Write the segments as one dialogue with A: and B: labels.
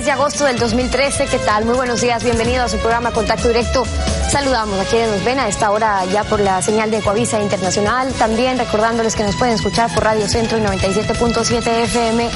A: de agosto del 2013. ¿Qué tal? Muy buenos días, bienvenidos a su programa Contacto Directo. Saludamos a quienes nos ven a esta hora ya por la señal de Ecuavisa Internacional. También recordándoles que nos pueden escuchar por Radio Centro y 97.7 FM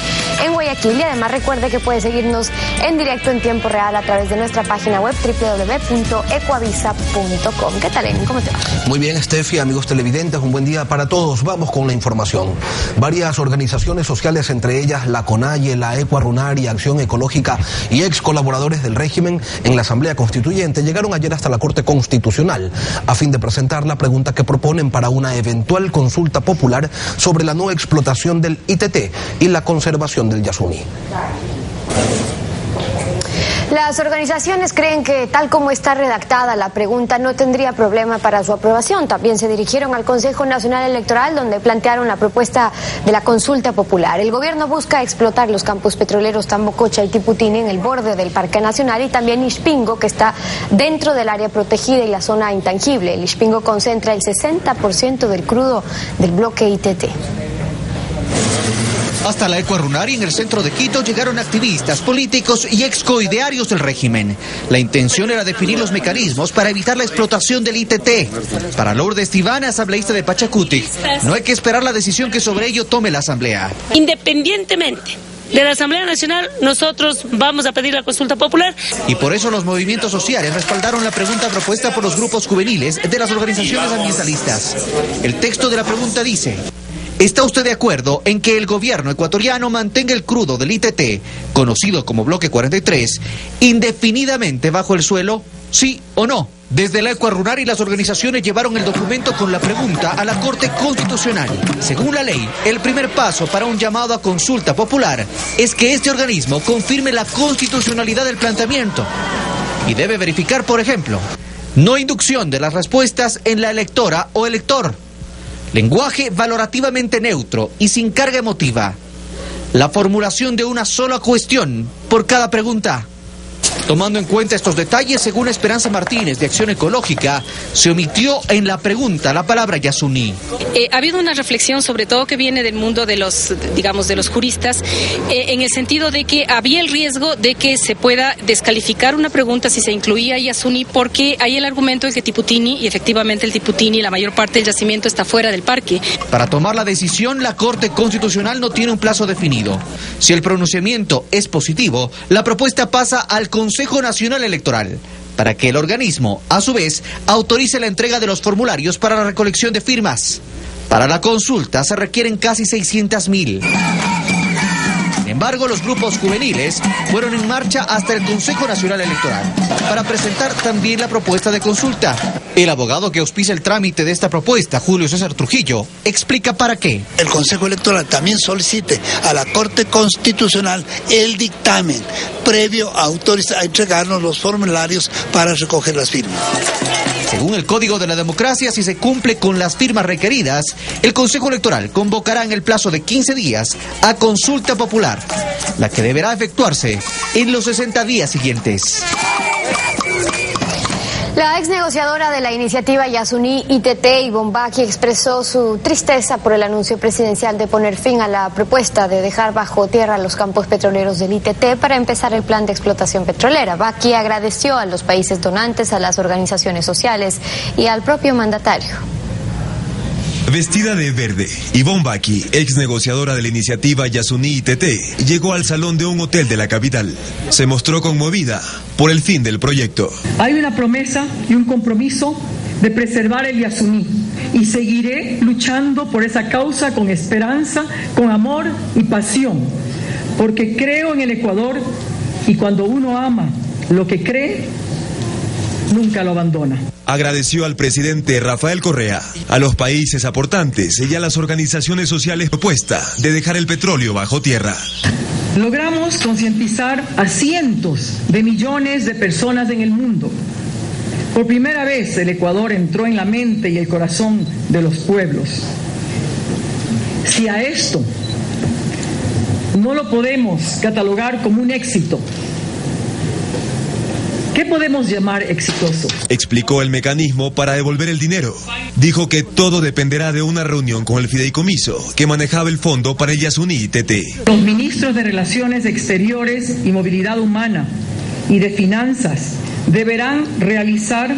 A: en Guayaquil. Y además recuerde que puede seguirnos en directo en tiempo real a través de nuestra página web www.ecuavisa.com. ¿Qué tal, Enin? ¿Cómo te va?
B: Muy bien, Steffi, amigos televidentes, un buen día para todos. Vamos con la información. Varias organizaciones sociales, entre ellas la CONAIE, la Ecuarunari, Acción Ecológica y ex colaboradores del régimen en la Asamblea Constituyente, llegaron ayer hasta la Corte Constitucional a fin de presentar la pregunta que proponen para una eventual consulta popular sobre la no explotación del ITT y la conservación del Yasuní.
A: Las organizaciones creen que tal como está redactada la pregunta no tendría problema para su aprobación. También se dirigieron al Consejo Nacional Electoral, donde plantearon la propuesta de la consulta popular. El gobierno busca explotar los campos petroleros Tambococha y Tiputini en el borde del Parque Nacional y también Ixpingo, que está dentro del área protegida y la zona intangible. El Ixpingo concentra el 60% del crudo del bloque ITT.
C: Hasta la Ecuarunari en el centro de Quito llegaron activistas, políticos y excoidearios del régimen. La intención era definir los mecanismos para evitar la explotación del ITT. Para Lourdes Tibana, asambleísta de Pachacutic, no hay que esperar la decisión que sobre ello tome la Asamblea.
D: Independientemente de la Asamblea Nacional, nosotros vamos a pedir la consulta popular.
C: Y por eso los movimientos sociales respaldaron la pregunta propuesta por los grupos juveniles de las organizaciones ambientalistas. El texto de la pregunta dice: ¿está usted de acuerdo en que el gobierno ecuatoriano mantenga el crudo del ITT, conocido como Bloque 43, indefinidamente bajo el suelo? ¿Sí o no? Desde la Ecuarunari las organizaciones llevaron el documento con la pregunta a la Corte Constitucional. Según la ley, el primer paso para un llamado a consulta popular es que este organismo confirme la constitucionalidad del planteamiento. Y debe verificar, por ejemplo, no inducción de las respuestas en la electora o elector, lenguaje valorativamente neutro y sin carga emotiva, la formulación de una sola cuestión por cada pregunta. Tomando en cuenta estos detalles, según Esperanza Martínez de Acción Ecológica, se omitió en la pregunta la palabra Yasuní.
E: Ha habido una reflexión, sobre todo que viene del mundo de los, digamos, de los juristas, en el sentido de que había el riesgo de que se pueda descalificar una pregunta si se incluía Yasuní, porque hay el argumento de que Tiputini, y efectivamente el Tiputini, la mayor parte del yacimiento está fuera del parque.
C: Para tomar la decisión, la Corte Constitucional no tiene un plazo definido. Si el pronunciamiento es positivo, la propuesta pasa al Consejo Nacional Electoral, para que el organismo, a su vez, autorice la entrega de los formularios para la recolección de firmas. Para la consulta se requieren casi 600.000. Sin embargo, los grupos juveniles fueron en marcha hasta el Consejo Nacional Electoral para presentar también la propuesta de consulta. El abogado que auspicia el trámite de esta propuesta, Julio César Trujillo, explica para qué.
F: El Consejo Electoral también solicite a la Corte Constitucional el dictamen previo a entregarnos los formularios para recoger las firmas.
C: Según el Código de la Democracia, si se cumple con las firmas requeridas, el Consejo Electoral convocará en el plazo de 15 días a consulta popular, la que deberá efectuarse en los 60 días siguientes.
A: La ex negociadora de la iniciativa Yasuní ITT, Ivonne Baqui, expresó su tristeza por el anuncio presidencial de poner fin a la propuesta de dejar bajo tierra los campos petroleros del ITT para empezar el plan de explotación petrolera. Baqui agradeció a los países donantes, a las organizaciones sociales y al propio mandatario.
G: Vestida de verde, Ivonne Baqui, ex negociadora de la iniciativa Yasuní ITT, llegó al salón de un hotel de la capital. Se mostró conmovida por el fin del proyecto.
H: Hay una promesa y un compromiso de preservar el Yasuní y seguiré luchando por esa causa con esperanza, con amor y pasión, porque creo en el Ecuador y cuando uno ama lo que cree, nunca lo abandona.
G: Agradeció al presidente Rafael Correa, a los países aportantes y a las organizaciones sociales propuesta de dejar el petróleo bajo tierra.
H: Logramos concientizar a cientos de millones de personas en el mundo. Por primera vez el Ecuador entró en la mente y el corazón de los pueblos. Si a esto no lo podemos catalogar como un éxito, ¿Qué podemos llamar exitoso?
G: Explicó el mecanismo para devolver el dinero. Dijo que todo dependerá de una reunión con el fideicomiso que manejaba el fondo para el Yasuní ITT.
H: Los ministros de Relaciones Exteriores y Movilidad Humana y de Finanzas deberán realizar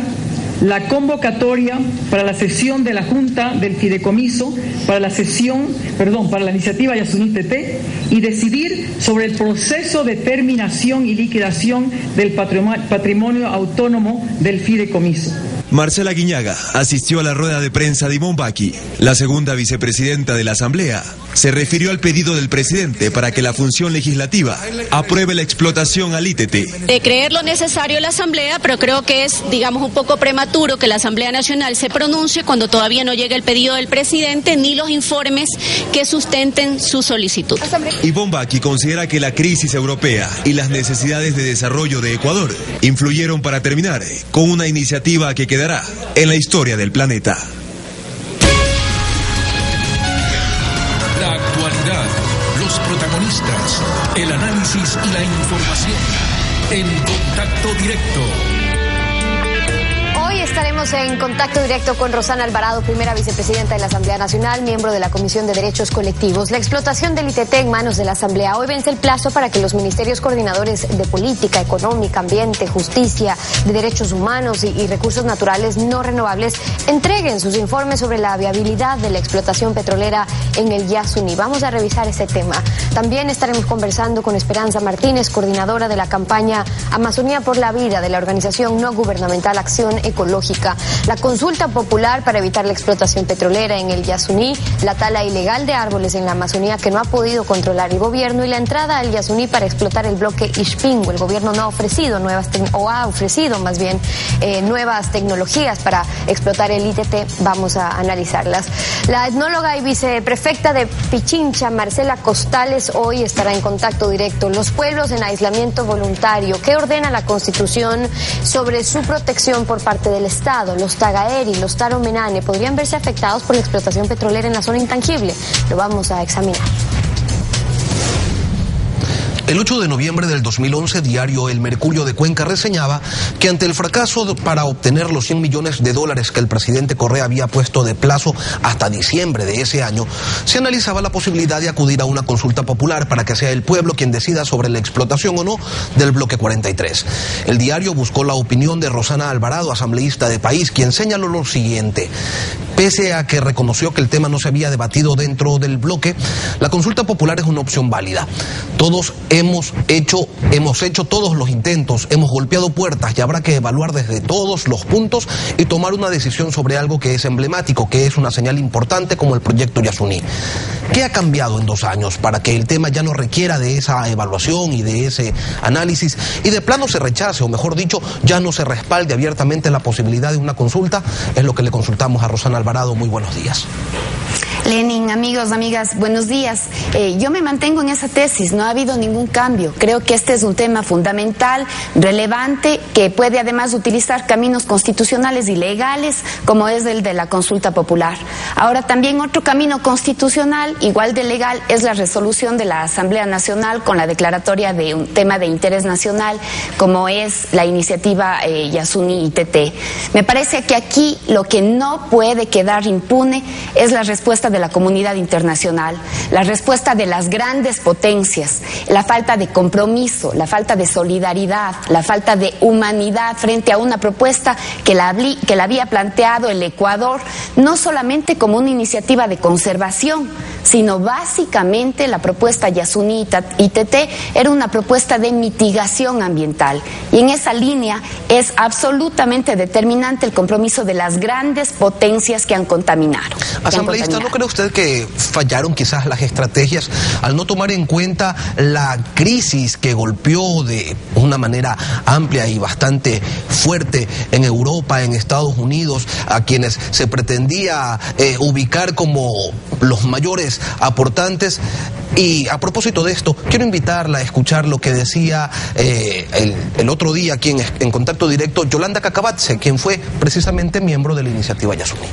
H: la convocatoria para la sesión de la Junta del Fideicomiso para la iniciativa Yasuní ITT y decidir sobre el proceso de terminación y liquidación del patrimonio autónomo del fideicomiso.
G: Marcela Guiñaga asistió a la rueda de prensa de Ivonne Baki. La segunda vicepresidenta de la Asamblea se refirió al pedido del presidente para que la función legislativa apruebe la explotación al ITT.
I: De creer lo necesario la Asamblea, pero creo que es, un poco prematuro que la Asamblea Nacional se pronuncie cuando todavía no llega el pedido del presidente ni los informes que sustenten su solicitud.
G: Ivonne Baki considera que la crisis europea y las necesidades de desarrollo de Ecuador influyeron para terminar con una iniciativa que quedará en la historia del planeta.
J: La actualidad, los protagonistas, el análisis y la información en Contacto Directo.
A: Hoy estaremos en contacto directo con Rosana Alvarado, primera vicepresidenta de la Asamblea Nacional, miembro de la Comisión de Derechos Colectivos. La explotación del ITT en manos de la Asamblea. Hoy vence el plazo para que los ministerios coordinadores de política económica, ambiente, justicia, de derechos humanos y recursos naturales no renovables entreguen sus informes sobre la viabilidad de la explotación petrolera en el Yasuní. Vamos a revisar este tema. También estaremos conversando con Esperanza Martínez, coordinadora de la campaña Amazonía por la Vida de la organización no gubernamental Acción Ecológica. La consulta popular para evitar la explotación petrolera en el Yasuní, la tala ilegal de árboles en la Amazonía que no ha podido controlar el gobierno y la entrada al Yasuní para explotar el bloque Ishpingo. El gobierno no ha ofrecido nuevas tecnologías para explotar el ITT. Vamos a analizarlas. La etnóloga y viceprefecta de Pichincha, Marcela Costales, hoy estará en contacto directo. Los pueblos en aislamiento voluntario. ¿Qué ordena la Constitución sobre su protección por parte del Estado? Los Tagaeri, los Taromenane podrían verse afectados por la explotación petrolera en la zona intangible. Lo vamos a examinar.
B: El 8 de noviembre del 2011, diario El Mercurio de Cuenca reseñaba que ante el fracaso para obtener los $100 millones que el presidente Correa había puesto de plazo hasta diciembre de ese año, se analizaba la posibilidad de acudir a una consulta popular para que sea el pueblo quien decida sobre la explotación o no del bloque 43. El diario buscó la opinión de Rosana Alvarado, asambleísta de País, quien señaló lo siguiente: pese a que reconoció que el tema no se había debatido dentro del bloque, la consulta popular es una opción válida. Todos hemos hecho todos los intentos, hemos golpeado puertas y habrá que evaluar desde todos los puntos y tomar una decisión sobre algo que es emblemático, que es una señal importante como el proyecto Yasuní. ¿Qué ha cambiado en 2 años para que el tema ya no requiera de esa evaluación y de ese análisis y de plano se rechace, o mejor dicho, ya no se respalde abiertamente la posibilidad de una consulta? Es lo que le consultamos a Rosana Alvarado. Muy buenos días.
K: Lenin, amigos, amigas, buenos días. Yo me mantengo en esa tesis, no ha habido ningún cambio. Creo que este es un tema fundamental, relevante, que puede además utilizar caminos constitucionales y legales, como es el de la consulta popular. Ahora, también otro camino constitucional, igual de legal, es la resolución de la Asamblea Nacional con la declaratoria de un tema de interés nacional, como es la iniciativa Yasuní ITT. Me parece que aquí lo que no puede quedar impune es la respuesta de la comunidad internacional, la respuesta de las grandes potencias, la falta de compromiso, la falta de solidaridad, la falta de humanidad frente a una propuesta que la había planteado el Ecuador, no solamente como una iniciativa de conservación, sino básicamente la propuesta Yasuní ITT era una propuesta de mitigación ambiental. Y en esa línea es absolutamente determinante el compromiso de las grandes potencias que han contaminado.
B: Asambleísta, ¿no cree usted que fallaron quizás las estrategias al no tomar en cuenta la crisis que golpeó de una manera amplia y bastante fuerte en Europa, en Estados Unidos, a quienes se pretendía ubicar como los mayores aportantes? Y a propósito de esto, quiero invitarla a escuchar lo que decía el otro día aquí en Contacto Directo Yolanda Cacabatze, quien fue precisamente miembro de la iniciativa Yasuní.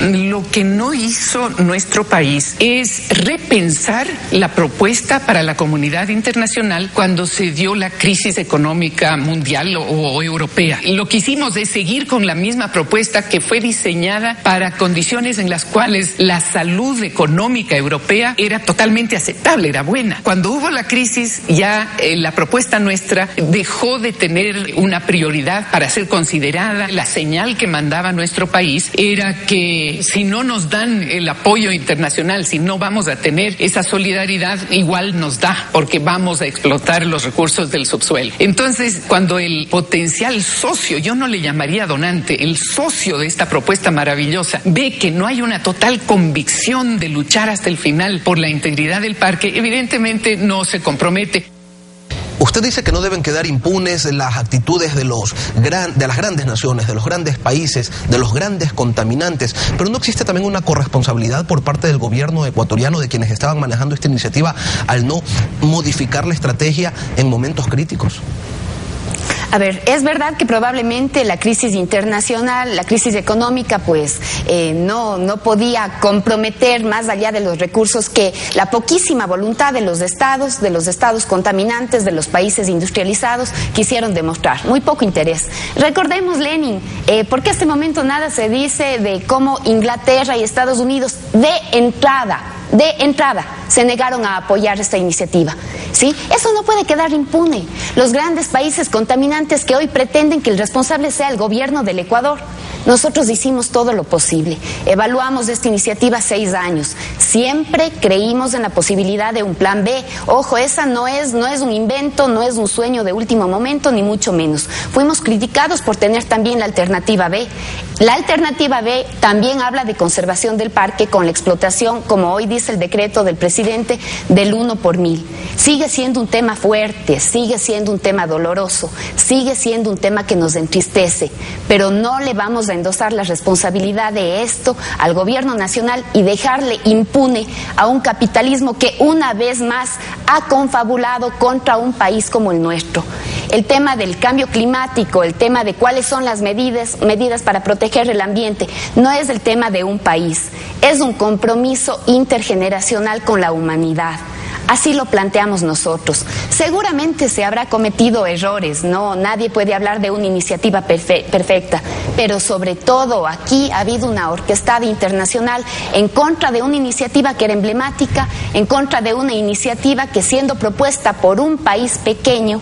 L: Lo que no hizo nuestro país es repensar la propuesta para la comunidad internacional cuando se dio la crisis económica mundial o europea. Lo que hicimos es seguir con la misma propuesta que fue diseñada para condiciones en las cuales la salud económica europea era totalmente aceptable, era buena. Cuando hubo la crisis, ya la propuesta nuestra dejó de tener una prioridad para ser considerada. La señal que mandaba nuestro país era que si no nos dan el apoyo internacional, si no vamos a tener esa solidaridad, igual nos da, porque vamos a explotar los recursos del subsuelo. Entonces, cuando el potencial socio, yo no le llamaría donante, el socio de esta propuesta maravillosa, ve que no hay una total convicción de luchar hasta el final por la integridad del parque, evidentemente no se compromete.
B: Usted dice que no deben quedar impunes las actitudes de las grandes naciones, de los grandes países, de los grandes contaminantes, pero ¿no existe también una corresponsabilidad por parte del gobierno ecuatoriano, de quienes estaban manejando esta iniciativa, al no modificar la estrategia en momentos críticos?
K: A ver, es verdad que probablemente la crisis internacional, la crisis económica, pues no podía comprometer más allá de los recursos que la poquísima voluntad de los estados contaminantes, de los países industrializados, quisieron demostrar. Muy poco interés. Recordemos, Lenin, porque hasta este momento nada se dice de cómo Inglaterra y Estados Unidos de entrada, se negaron a apoyar esta iniciativa. ¿Sí? Eso no puede quedar impune. Los grandes países contaminantes que hoy pretenden que el responsable sea el gobierno del Ecuador. Nosotros hicimos todo lo posible. Evaluamos esta iniciativa 6 años. Siempre creímos en la posibilidad de un plan B. Ojo, esa no es un invento, no es un sueño de último momento, ni mucho menos. Fuimos criticados por tener también la alternativa B. La alternativa B también habla de conservación del parque con la explotación, como hoy dice el decreto del presidente, del 1 por 1000. Sigue siendo un tema fuerte, sigue siendo un tema doloroso, sigue siendo un tema que nos entristece, pero no le vamos a endosar la responsabilidad de esto al gobierno nacional y dejarle impune a un capitalismo que una vez más ha confabulado contra un país como el nuestro. El tema del cambio climático, el tema de cuáles son las medidas para proteger el ambiente, no es el tema de un país, es un compromiso intergeneracional con la humanidad. Así lo planteamos nosotros. Seguramente se habrá cometido errores, no, nadie puede hablar de una iniciativa perfecta, pero sobre todo aquí ha habido una orquestada internacional en contra de una iniciativa que era emblemática, en contra de una iniciativa que, siendo propuesta por un país pequeño,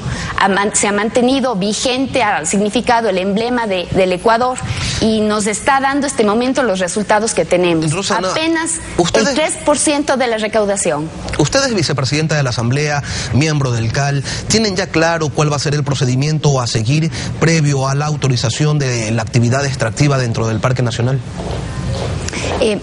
K: se ha mantenido vigente, ha significado el emblema del Ecuador y nos está dando este momento los resultados que tenemos. Rosana, apenas el 3% de la recaudación.
B: Ustedes, vicepresidenta de la Asamblea, miembro del CAL, ¿tienen ya claro cuál va a ser el procedimiento a seguir previo a la autorización de la actividad extractiva dentro del Parque Nacional?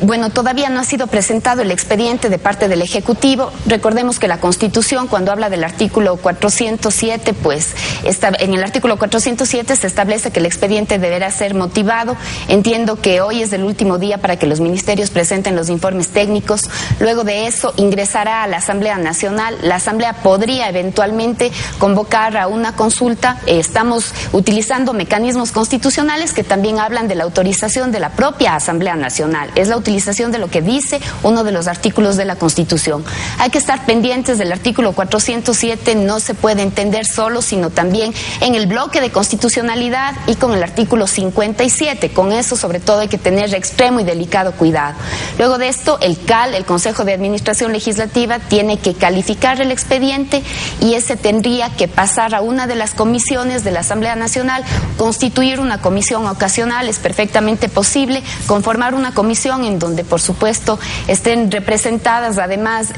K: Bueno, todavía no ha sido presentado el expediente de parte del Ejecutivo. Recordemos que la Constitución, cuando habla del artículo 407, pues en el artículo 407 se establece que el expediente deberá ser motivado. Entiendo que hoy es el último día para que los ministerios presenten los informes técnicos. Luego de eso ingresará a la Asamblea Nacional. La Asamblea podría eventualmente convocar a una consulta. Estamos utilizando mecanismos constitucionales que también hablan de la autorización de la propia Asamblea Nacional. Es la utilización de lo que dice uno de los artículos de la Constitución. Hay que estar pendientes del artículo 407, no se puede entender solo, sino también en el bloque de constitucionalidad y con el artículo 57. Con eso, sobre todo, hay que tener extremo y delicado cuidado. Luego de esto, el CAL, el Consejo de Administración Legislativa, tiene que calificar el expediente y ese tendría que pasar a una de las comisiones de la Asamblea Nacional, constituir una comisión ocasional, es perfectamente posible, conformar una comisión en donde, por supuesto, estén representadas además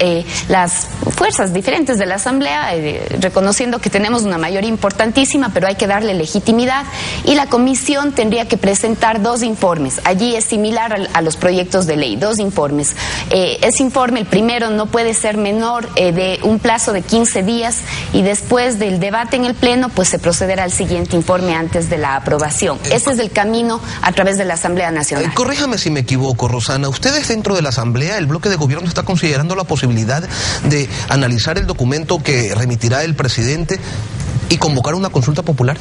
K: las fuerzas diferentes de la Asamblea, reconociendo que tenemos una mayoría importantísima, pero hay que darle legitimidad, y la comisión tendría que presentar 2 informes. Allí es similar a los proyectos de ley, 2 informes. Ese informe, el primero, no puede ser menor de un plazo de 15 días y después del debate en el Pleno, pues se procederá al siguiente informe antes de la aprobación. Ese es el camino a través de la Asamblea Nacional.
B: Corríjame si me equivoco, Rosana. ¿Ustedes dentro de la Asamblea, el bloque de gobierno, está considerando la posibilidad de analizar el documento que remitirá el presidente y convocar una consulta popular?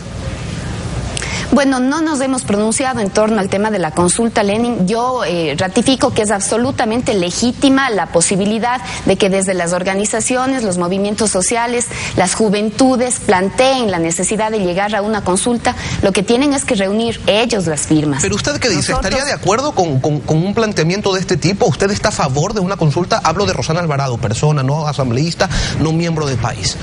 K: Bueno, no nos hemos pronunciado en torno al tema de la consulta, Lenin. Yo ratifico que es absolutamente legítima la posibilidad de que desde las organizaciones, los movimientos sociales, las juventudes planteen la necesidad de llegar a una consulta. Lo que tienen es que reunir ellos las firmas.
B: Pero usted, ¿qué dice? ¿Estaría de acuerdo con un planteamiento de este tipo? ¿Usted está a favor de una consulta? Hablo de Rosana Alvarado, persona, no asambleísta, no miembro del país.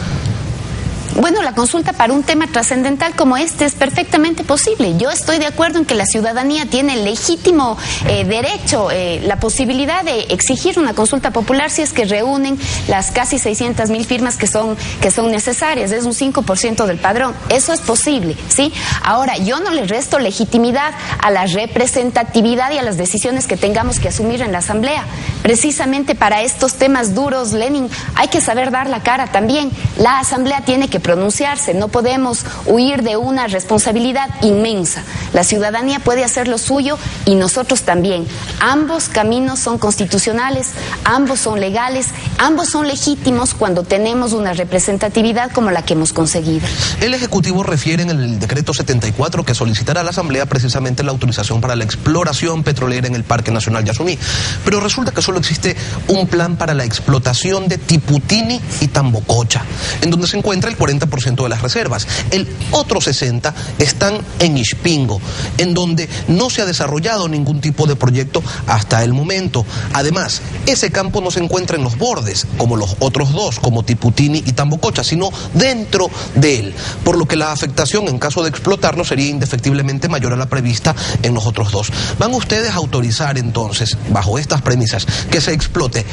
K: Bueno, la consulta para un tema trascendental como este es perfectamente posible. Yo estoy de acuerdo en que la ciudadanía tiene el legítimo derecho, la posibilidad de exigir una consulta popular si es que reúnen las casi 600.000 firmas que son necesarias. Es un 5% del padrón. Eso es posible, ¿sí? Ahora, yo no le resto legitimidad a la representatividad y a las decisiones que tengamos que asumir en la Asamblea. Precisamente para estos temas duros, Lenin, hay que saber dar la cara también. La Asamblea tiene que pronunciarse, no podemos huir de una responsabilidad inmensa. La ciudadanía puede hacer lo suyo y nosotros también. Ambos caminos son constitucionales, ambos son legales, ambos son legítimos cuando tenemos una representatividad como la que hemos conseguido.
B: El Ejecutivo refiere en el decreto 74 que solicitará a la Asamblea precisamente la autorización para la exploración petrolera en el Parque Nacional Yasuní, pero resulta que solo existe un plan para la explotación de Tiputini y Tambococha, en donde se encuentra el 40% de las reservas. El otro 60% están en Ixpingo, en donde no se ha desarrollado ningún tipo de proyecto hasta el momento. Además, ese campo no se encuentra en los bordes, como los otros dos, como Tiputini y Tambococha, sino dentro de él, por lo que la afectación en caso de explotarlo sería indefectiblemente mayor a la prevista en los otros dos. ¿Van ustedes a autorizar entonces, bajo estas premisas, que se explote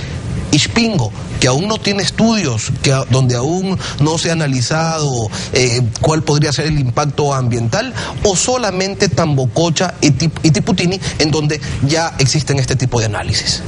B: Ixpingo, que aún no tiene estudios, donde aún no se ha analizado cuál podría ser el impacto ambiental, o solamente Tambococha y Tiputini, en donde ya existen este tipo de análisis?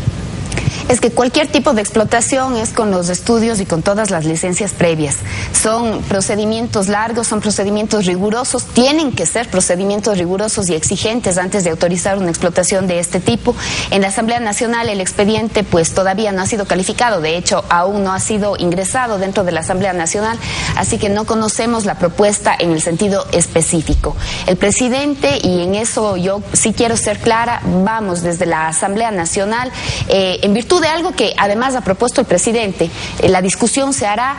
K: Es que cualquier tipo de explotación es con los estudios y con todas las licencias previas. Son procedimientos largos, son procedimientos rigurosos, tienen que ser procedimientos rigurosos y exigentes antes de autorizar una explotación de este tipo. En la Asamblea Nacional el expediente pues todavía no ha sido calificado, de hecho aún no ha sido ingresado dentro de la Asamblea Nacional, así que no conocemos la propuesta en el sentido específico. El presidente, y en eso yo sí quiero ser clara, vamos desde la Asamblea Nacional, en virtud de algo que además ha propuesto el presidente, la discusión se hará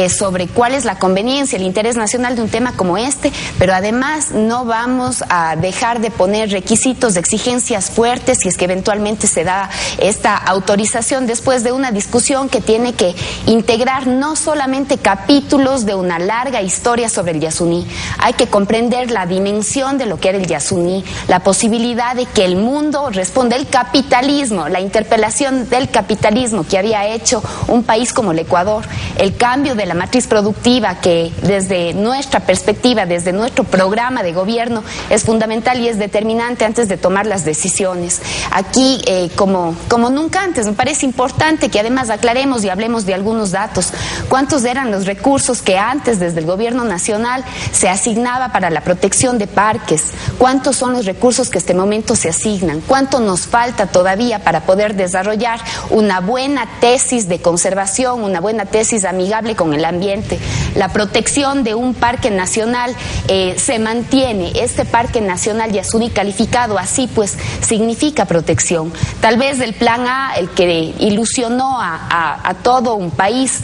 K: sobre cuál es la conveniencia, el interés nacional de un tema como este, pero además no vamos a dejar de poner requisitos de exigencias fuertes si es que eventualmente se da esta autorización después de una discusión que tiene que integrar no solamente capítulos de una larga historia sobre el Yasuní, hay que comprender la dimensión de lo que era el Yasuní, la posibilidad de que el mundo responda, el capitalismo, la interpelación del capitalismo que había hecho un país como el Ecuador, el cambio de la matriz productiva que desde nuestra perspectiva, desde nuestro programa de gobierno es fundamental y es determinante antes de tomar las decisiones. Aquí, como nunca antes, me parece importante que además aclaremos y hablemos de algunos datos. ¿Cuántos eran los recursos que antes desde el gobierno nacional se asignaba para la protección de parques? ¿Cuántos son los recursos que en este momento se asignan? ¿Cuánto nos falta todavía para poder desarrollar una buena tesis de conservación, una buena tesis amigable con el ambiente? La protección de un parque nacional se mantiene. Este parque nacional Yasuní calificado así pues significa protección. Tal vez el plan A, el que ilusionó a todo un país,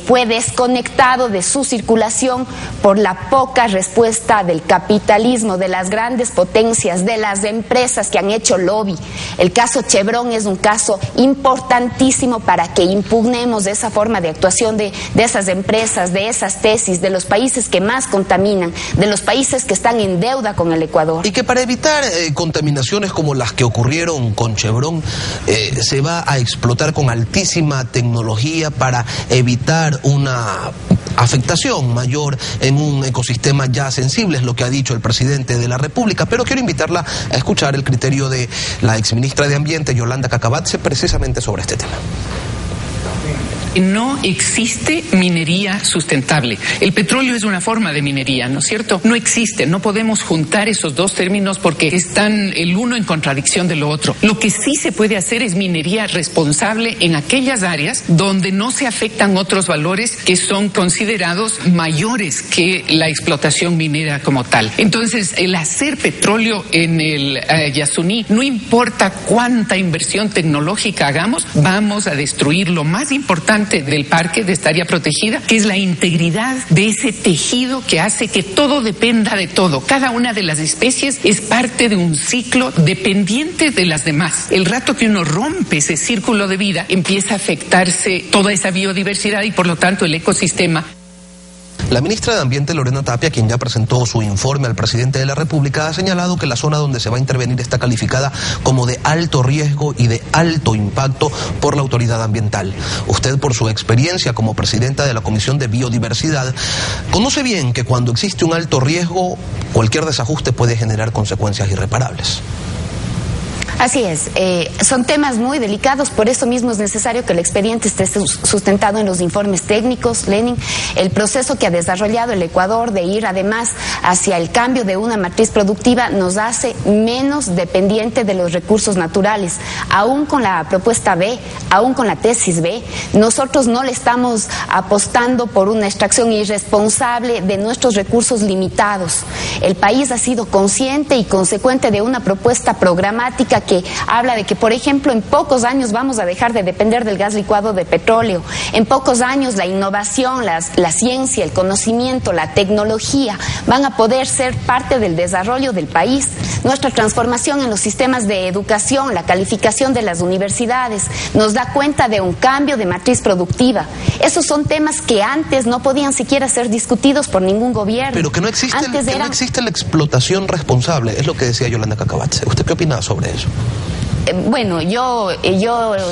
K: fue desconectado de su circulación por la poca respuesta del capitalismo, de las grandes potencias, de las empresas que han hecho lobby. El caso Chevron es un caso importantísimo para que impugnemos esa forma de actuación de esas empresas, de esas tesis, de los países que más contaminan, de los países que están en deuda con el Ecuador.
B: Y que para evitar contaminaciones como las que ocurrieron con Chevron, se va a explotar con altísima tecnología para evitar una afectación mayor en un ecosistema ya sensible, es lo que ha dicho el presidente de la República. Pero quiero invitarla a escuchar el criterio de la exministra de Ambiente, Yolanda Cacabatze, precisamente sobre este tema.
L: No existe minería sustentable. El petróleo es una forma de minería, ¿no es cierto? No existe, no podemos juntar esos dos términos porque están el uno en contradicción de lo otro. Lo que sí se puede hacer es minería responsable en aquellas áreas donde no se afectan otros valores que son considerados mayores que la explotación minera como tal. Entonces, el hacer petróleo en el Yasuní, no importa cuánta inversión tecnológica hagamos, vamos a destruir lo más importante del parque, de esta área protegida, que es la integridad de ese tejido que hace que todo dependa de todo. Cada una de las especies es parte de un ciclo dependiente de las demás. El rato que uno rompe ese círculo de vida, empieza a afectarse toda esa biodiversidad y por lo tanto el ecosistema.
B: La ministra de Ambiente, Lorena Tapia, quien ya presentó su informe al presidente de la República, ha señalado que la zona donde se va a intervenir está calificada como de alto riesgo y de alto impacto por la autoridad ambiental. Usted, por su experiencia como presidenta de la Comisión de Biodiversidad, conoce bien que cuando existe un alto riesgo, cualquier desajuste puede generar consecuencias irreparables.
K: Así es, son temas muy delicados, por eso mismo es necesario que el expediente esté sustentado en los informes técnicos, Lenin. El proceso que ha desarrollado el Ecuador de ir además hacia el cambio de una matriz productiva nos hace menos dependiente de los recursos naturales. Aún con la propuesta B, aún con la tesis B, nosotros no le estamos apostando por una extracción irresponsable de nuestros recursos limitados. El país ha sido consciente y consecuente de una propuesta programática que habla de que, por ejemplo, en pocos años vamos a dejar de depender del gas licuado de petróleo. En pocos años la innovación, la ciencia, el conocimiento, la tecnología van a poder ser parte del desarrollo del país. Nuestra transformación en los sistemas de educación, la calificación de las universidades, nos da cuenta de un cambio de matriz productiva. Esos son temas que antes no podían siquiera ser discutidos por ningún gobierno.
B: Pero que no existe, no existe la explotación responsable, es lo que decía Yolanda Cacabatze. ¿Usted qué opina sobre eso?
K: Bueno, yo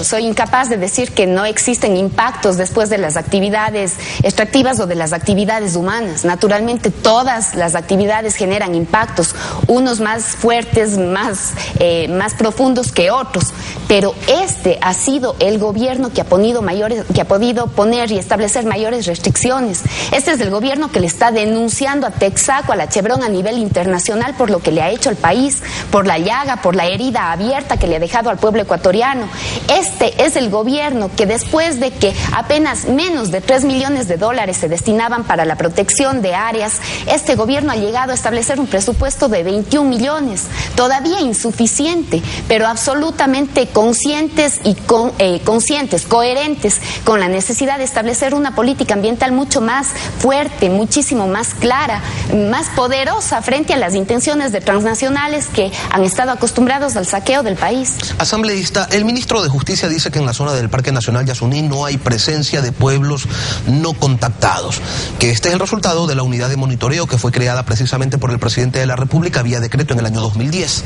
K: soy incapaz de decir que no existen impactos después de las actividades extractivas o de las actividades humanas. Naturalmente todas las actividades generan impactos, unos más fuertes, más profundos que otros, pero este ha sido el gobierno que ha podido poner y establecer mayores restricciones. Este es el gobierno que le está denunciando a Texaco, a la Chevron a nivel internacional por lo que le ha hecho al país, por la llaga, por la herida abierta que le ha dejado al pueblo ecuatoriano. Este es el gobierno que, después de que apenas menos de $3 millones se destinaban para la protección de áreas, este gobierno ha llegado a establecer un presupuesto de 21 millones, todavía insuficiente, pero absolutamente conscientes, coherentes con la necesidad de establecer una política ambiental mucho más fuerte, muchísimo más clara, más poderosa frente a las intenciones de transnacionales que han estado acostumbrados al saqueo del país.
B: Asambleísta, el ministro de Justicia dice que en la zona del Parque Nacional Yasuní no hay presencia de pueblos no contactados, que este es el resultado de la unidad de monitoreo que fue creada precisamente por el presidente de la República vía decreto en el año 2010.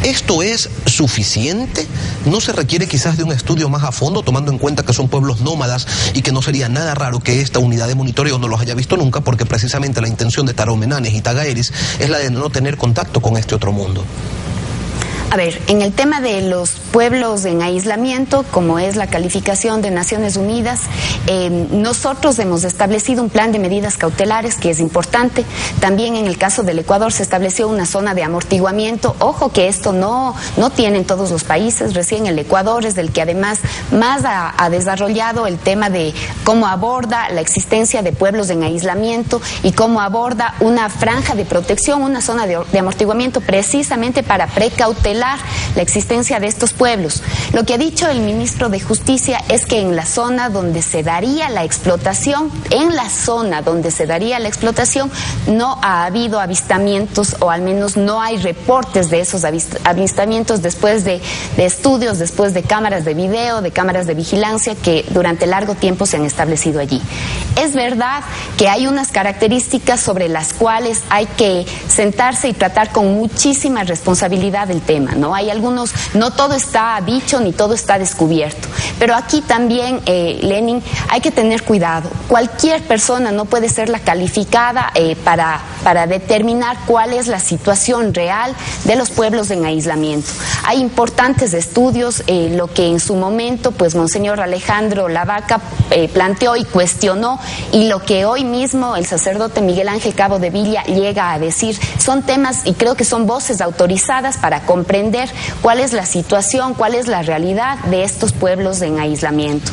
B: ¿Esto es suficiente? ¿No se requiere quizás de un estudio más a fondo, tomando en cuenta que son pueblos nómadas y que no sería nada raro que esta unidad de monitoreo no los haya visto nunca, porque precisamente la intención de Taromenanes y Tagaeris es la de no tener contacto con este otro mundo?
K: A ver, en el tema de los pueblos en aislamiento, como es la calificación de Naciones Unidas, nosotros hemos establecido un plan de medidas cautelares que es importante. También en el caso del Ecuador se estableció una zona de amortiguamiento. Ojo que esto no tienen todos los países. Recién el Ecuador es el que además más ha desarrollado el tema de cómo aborda la existencia de pueblos en aislamiento y cómo aborda una franja de protección, una zona de amortiguamiento precisamente para precautelar la existencia de estos pueblos. Lo que ha dicho el ministro de Justicia es que en la zona donde se daría la explotación, no ha habido avistamientos, o al menos no hay reportes de esos avistamientos después de estudios, después de cámaras de video, de cámaras de vigilancia que durante largo tiempo se han establecido allí. Es verdad que hay unas características sobre las cuales hay que sentarse y tratar con muchísima responsabilidad el tema. ¿No? Hay algunos, no todo está dicho ni todo está descubierto, pero aquí también, Lenin, hay que tener cuidado. Cualquier persona no puede ser la calificada para para determinar cuál es la situación real de los pueblos en aislamiento. Hay importantes estudios, lo que en su momento pues Monseñor Alejandro Lavaca planteó y cuestionó, y lo que hoy mismo el sacerdote Miguel Ángel Cabo de Villa llega a decir, son temas y creo que son voces autorizadas para comprender cuál es la situación, cuál es la realidad de estos pueblos en aislamiento.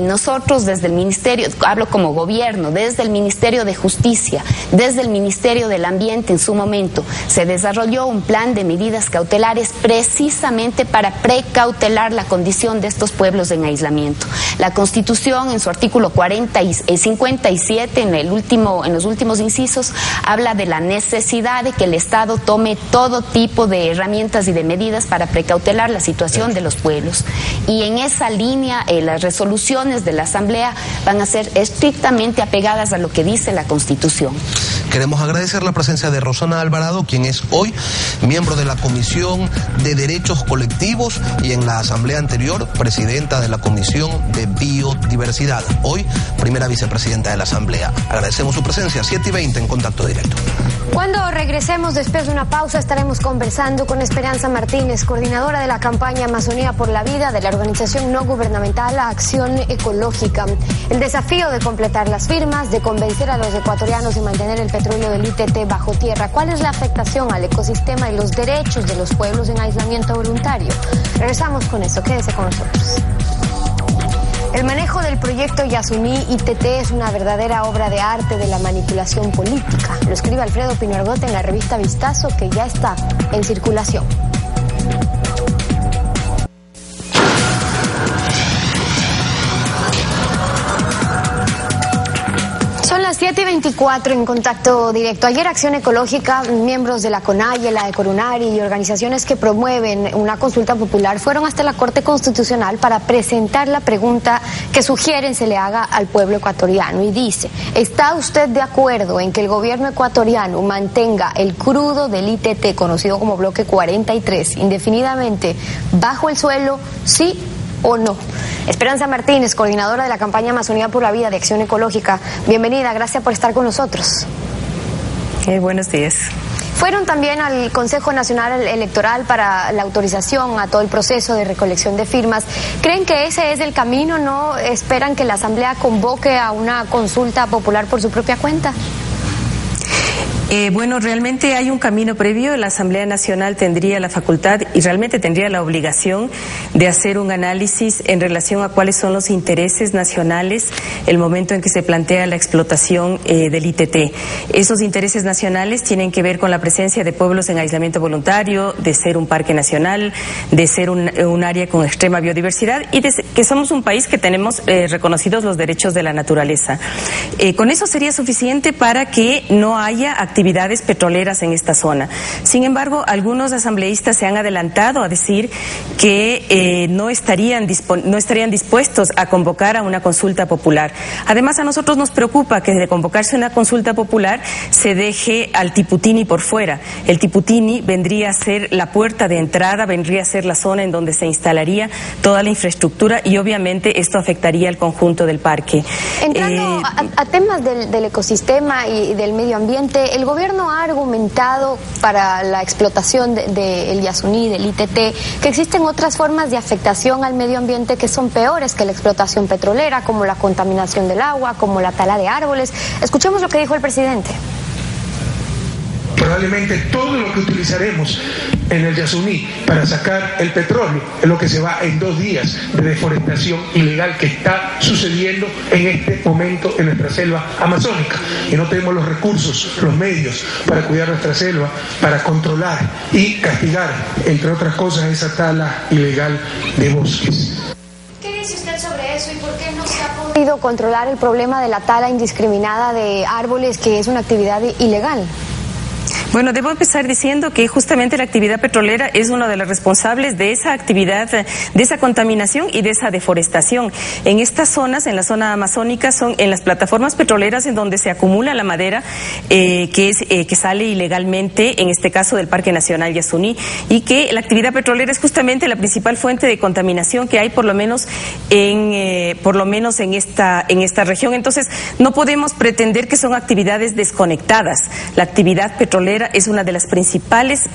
K: Nosotros desde el Ministerio, hablo como gobierno, desde el Ministerio de Justicia, desde el Ministerio del Ambiente en su momento, se desarrolló un plan de medidas cautelares precisamente para precautelar la condición de estos pueblos en aislamiento. La Constitución en su artículo 57, en los últimos incisos, habla de la necesidad de que el Estado tome todo tipo de herramientas y de medidas para precautelar la situación de los pueblos. Y en esa línea, las resoluciones de la Asamblea van a ser estrictamente apegadas a lo que dice la Constitución.
B: Queremos agradecer la presencia de Rosana Alvarado, quien es hoy miembro de la Comisión de Derechos Colectivos y en la asamblea anterior, presidenta de la Comisión de Biodiversidad. Hoy, primera vicepresidenta de la Asamblea. Agradecemos su presencia. 7:20 en Contacto Directo.
A: Cuando regresemos después de una pausa, estaremos conversando con Esperanza Martínez, coordinadora de la campaña Amazonía por la Vida de la organización no gubernamental Acción Ecológica. El desafío de completar las firmas, de convencer a los ecuatorianos de mantener el petróleo del ITT bajo tierra. ¿Cuál es la afectación al ecosistema y los derechos de los pueblos en aislamiento voluntario? Regresamos con eso. Quédese con nosotros. El manejo del proyecto Yasuní ITT es una verdadera obra de arte de la manipulación política. Lo escribe Alfredo Pino Argote en la revista Vistazo, que ya está en circulación. Son las 7:24 en Contacto Directo. Ayer Acción Ecológica, miembros de la CONAIE, la Ecorunari y organizaciones que promueven una consulta popular fueron hasta la Corte Constitucional para presentar la pregunta que sugieren se le haga al pueblo ecuatoriano. Y dice, ¿está usted de acuerdo en que el gobierno ecuatoriano mantenga el crudo del ITT, conocido como Bloque 43, indefinidamente bajo el suelo, sí o no? Esperanza Martínez, coordinadora de la campaña Amazonía por la Vida de Acción Ecológica. Bienvenida, gracias por estar con nosotros.
M: Buenos días.
A: Fueron también al Consejo Nacional Electoral para la autorización a todo el proceso de recolección de firmas. ¿Creen que ese es el camino? ¿No esperan que la Asamblea convoque a una consulta popular por su propia cuenta?
M: Bueno, realmente hay un camino previo. La Asamblea Nacional tendría la facultad y realmente tendría la obligación de hacer un análisis en relación a cuáles son los intereses nacionales el momento en que se plantea la explotación del ITT. Esos intereses nacionales tienen que ver con la presencia de pueblos en aislamiento voluntario, de ser un parque nacional, de ser un área con extrema biodiversidad y de que somos un país que tenemos reconocidos los derechos de la naturaleza. Con eso sería suficiente para que no haya actividades petroleras en esta zona. Sin embargo, algunos asambleístas se han adelantado a decir que no estarían dispuestos a convocar a una consulta popular. Además, a nosotros nos preocupa que de convocarse una consulta popular se deje al Tiputini por fuera. El Tiputini vendría a ser la puerta de entrada, vendría a ser la zona en donde se instalaría toda la infraestructura y obviamente esto afectaría al conjunto del parque.
A: Entrando a temas del ecosistema y del medio ambiente, el gobierno ha argumentado para la explotación del Yasuní, del ITT, que existen otras formas de afectación al medio ambiente que son peores que la explotación petrolera, como la contaminación del agua, como la tala de árboles. Escuchemos lo que dijo el presidente.
N: Probablemente todo lo que utilizaremos en el Yasuní para sacar el petróleo es lo que se va en 2 días de deforestación ilegal que está sucediendo en este momento en nuestra selva amazónica. Y no tenemos los recursos, los medios para cuidar nuestra selva, para controlar y castigar, entre otras cosas, esa tala ilegal de bosques.
A: ¿Qué dice usted sobre eso y por qué no se ha podido controlar el problema de la tala indiscriminada de árboles, que es una actividad ilegal?
M: Bueno, debo empezar diciendo que justamente la actividad petrolera es una de las responsables de esa actividad, de esa contaminación y de esa deforestación. En estas zonas, en la zona amazónica, son en las plataformas petroleras en donde se acumula la madera que sale ilegalmente, en este caso del Parque Nacional Yasuní, y que la actividad petrolera es justamente la principal fuente de contaminación que hay, por lo menos en esta región. Entonces, no podemos pretender que son actividades desconectadas. La actividad petrolera es una de las principales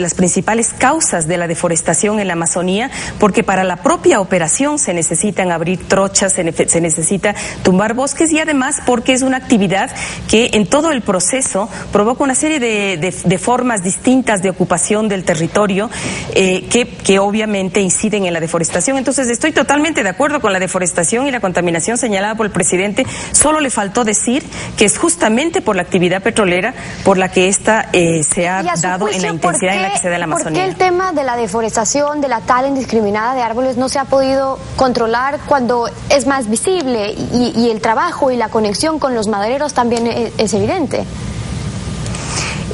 M: las principales causas de la deforestación en la Amazonía, porque para la propia operación se necesitan abrir trochas, se necesita tumbar bosques, y además porque es una actividad que en todo el proceso provoca una serie de formas distintas de ocupación del territorio que obviamente inciden en la deforestación. Entonces, estoy totalmente de acuerdo con la deforestación y la contaminación señalada por el presidente. Solo le faltó decir que es justamente por la actividad petrolera por la que esta se ha dado en la intensidad en la que se da la Amazonía.
A: ¿Por qué el tema de la deforestación, de la tala indiscriminada de árboles no se ha podido controlar cuando es más visible y el trabajo y la conexión con los madereros también es evidente?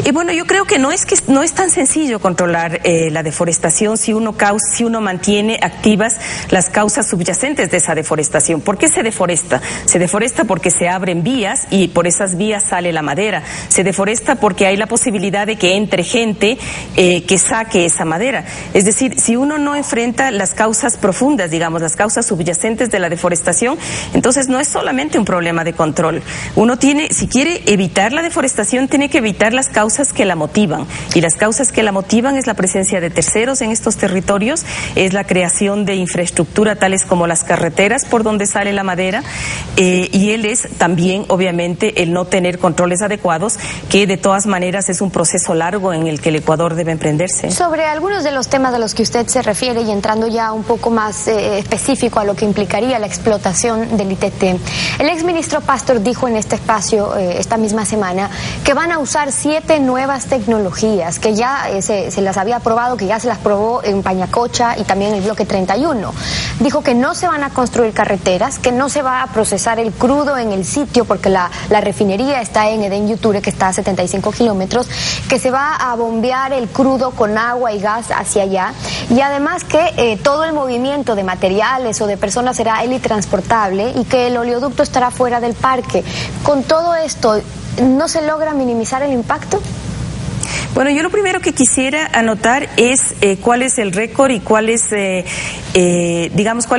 M: Y bueno, yo creo que no es tan sencillo controlar la deforestación si uno mantiene activas las causas subyacentes de esa deforestación. ¿Por qué se deforesta? Se deforesta porque se abren vías y por esas vías sale la madera. Se deforesta porque hay la posibilidad de que entre gente que saque esa madera. Es decir, si uno no enfrenta las causas profundas, digamos, las causas subyacentes de la deforestación, entonces no es solamente un problema de control. Uno si quiere evitar la deforestación, tiene que evitar las causas que la motivan, y las causas que la motivan es la presencia de terceros en estos territorios, es la creación de infraestructura tales como las carreteras por donde sale la madera, y él es también obviamente el no tener controles adecuados, que de todas maneras es un proceso largo en el que el Ecuador debe emprenderse.
A: Sobre algunos de los temas a los que usted se refiere, y entrando ya un poco más específico a lo que implicaría la explotación del ITT, el exministro Pastor dijo en este espacio esta misma semana que van a usar 7 nuevas tecnologías que ya se las había aprobado, que ya se las probó en Pañacocha y también en el bloque 31. Dijo que no se van a construir carreteras, que no se va a procesar el crudo en el sitio porque la refinería está en Edén Yuture, que está a 75 kilómetros, que se va a bombear el crudo con agua y gas hacia allá, y además que todo el movimiento de materiales o de personas será helitransportable y que el oleoducto estará fuera del parque. Con todo esto, ¿no se logra minimizar el impacto?
M: Bueno, yo lo primero que quisiera anotar es cuál es el récord y cuáles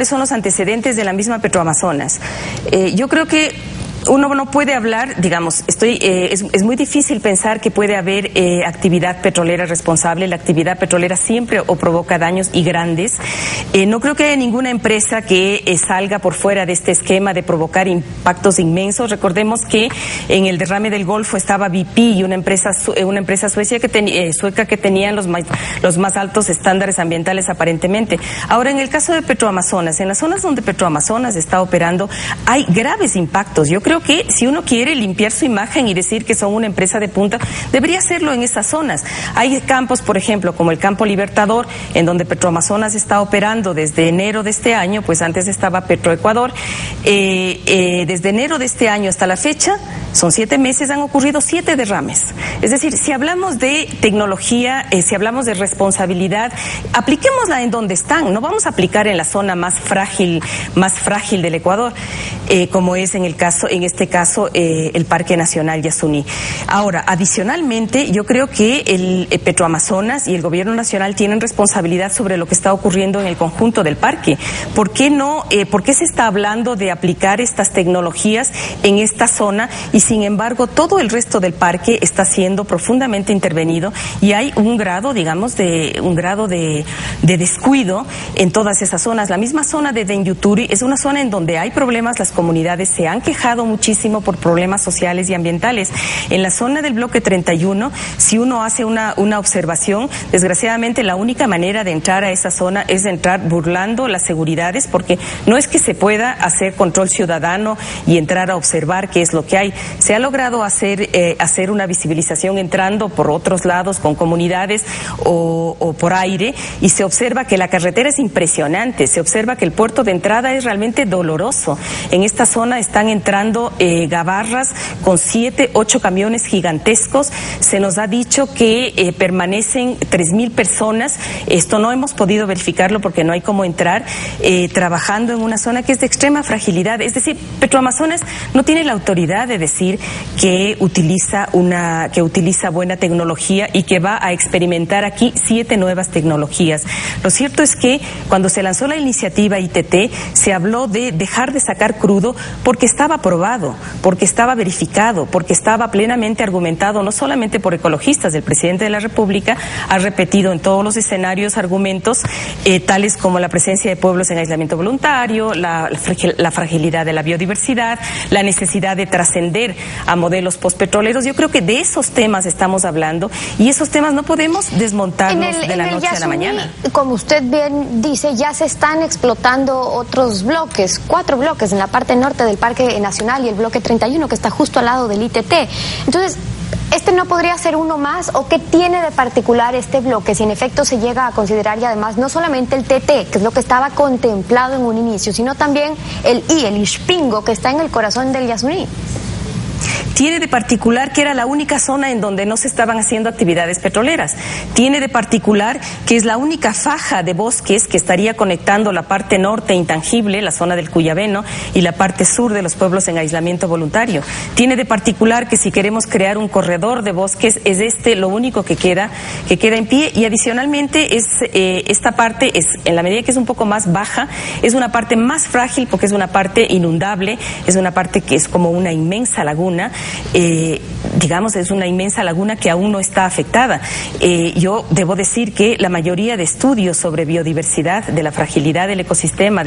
M: son los antecedentes de la misma Petroamazonas. Yo creo que uno no puede hablar, digamos, es muy difícil pensar que puede haber actividad petrolera responsable. La actividad petrolera siempre provoca daños y grandes. No creo que haya ninguna empresa que salga por fuera de este esquema de provocar impactos inmensos. Recordemos que en el derrame del Golfo estaba BP y una empresa sueca que tenían los más altos estándares ambientales aparentemente. Ahora, en el caso de Petroamazonas, en las zonas donde Petroamazonas está operando, hay graves impactos. Yo creo que si uno quiere limpiar su imagen y decir que son una empresa de punta, debería hacerlo en esas zonas. Hay campos, por ejemplo, como el campo Libertador, en donde Petroamazonas está operando desde enero de este año, pues antes estaba Petroecuador. Desde enero de este año hasta la fecha, son 7 meses, han ocurrido 7 derrames. Es decir, si hablamos de tecnología, si hablamos de responsabilidad, apliquémosla en donde están. No vamos a aplicar en la zona más frágil del Ecuador, como es en este caso el Parque Nacional Yasuní. Ahora, adicionalmente, yo creo que el Petroamazonas y el Gobierno Nacional tienen responsabilidad sobre lo que está ocurriendo en el conjunto del parque. ¿Por qué se está hablando de aplicar estas tecnologías en esta zona y sin embargo todo el resto del parque está siendo profundamente intervenido y hay un grado, digamos, de descuido en todas esas zonas? La misma zona de Edén Yuture es una zona en donde hay problemas, las comunidades se han quejado muchísimo por problemas sociales y ambientales. En la zona del bloque 31, si uno hace una observación, desgraciadamente la única manera de entrar a esa zona es de entrar burlando las seguridades, porque no es que se pueda hacer control ciudadano y entrar a observar qué es lo que hay, se ha logrado hacer una visibilización entrando por otros lados con comunidades o por aire, y se observa que la carretera es impresionante, se observa que el puerto de entrada es realmente doloroso. En esta zona están entrando gabarras con 7, 8 camiones gigantescos. Se nos ha dicho que permanecen 3.000 personas. Esto no hemos podido verificarlo porque no hay cómo entrar, trabajando en una zona que es de extrema fragilidad. Es decir, Petroamazonas no tiene la autoridad de decir que utiliza buena tecnología y que va a experimentar aquí 7 nuevas tecnologías. Lo cierto es que cuando se lanzó la iniciativa ITT, se habló de dejar de sacar crudo porque estaba probado, porque estaba verificado, porque estaba plenamente argumentado, no solamente por ecologistas. El presidente de la República ha repetido en todos los escenarios argumentos tales como la presencia de pueblos en aislamiento voluntario, la fragilidad de la biodiversidad, la necesidad de trascender a modelos postpetroleros. Yo creo que de esos temas estamos hablando, y esos temas no podemos desmontarlos de la noche a la mañana.
A: Como usted bien dice, ya se están explotando otros bloques, 4 bloques en la parte norte del Parque Nacional y el bloque 31 que está justo al lado del ITT. Entonces, ¿este no podría ser uno más, o qué tiene de particular este bloque si en efecto se llega a considerar, y además no solamente el TT, que es lo que estaba contemplado en un inicio, sino también el Ispingo, que está en el corazón del Yasuní?
M: Tiene de particular que era la única zona en donde no se estaban haciendo actividades petroleras. Tiene de particular que es la única faja de bosques que estaría conectando la parte norte intangible, la zona del Cuyabeno, y la parte sur de los pueblos en aislamiento voluntario. Tiene de particular que si queremos crear un corredor de bosques, es lo único que queda en pie, y adicionalmente esta parte es, en la medida que es un poco más baja, es una parte más frágil porque es una parte inundable, es una parte que es como una inmensa laguna. Digamos, es una inmensa laguna que aún no está afectada. Yo debo decir que la mayoría de estudios sobre biodiversidad, de la fragilidad del ecosistema,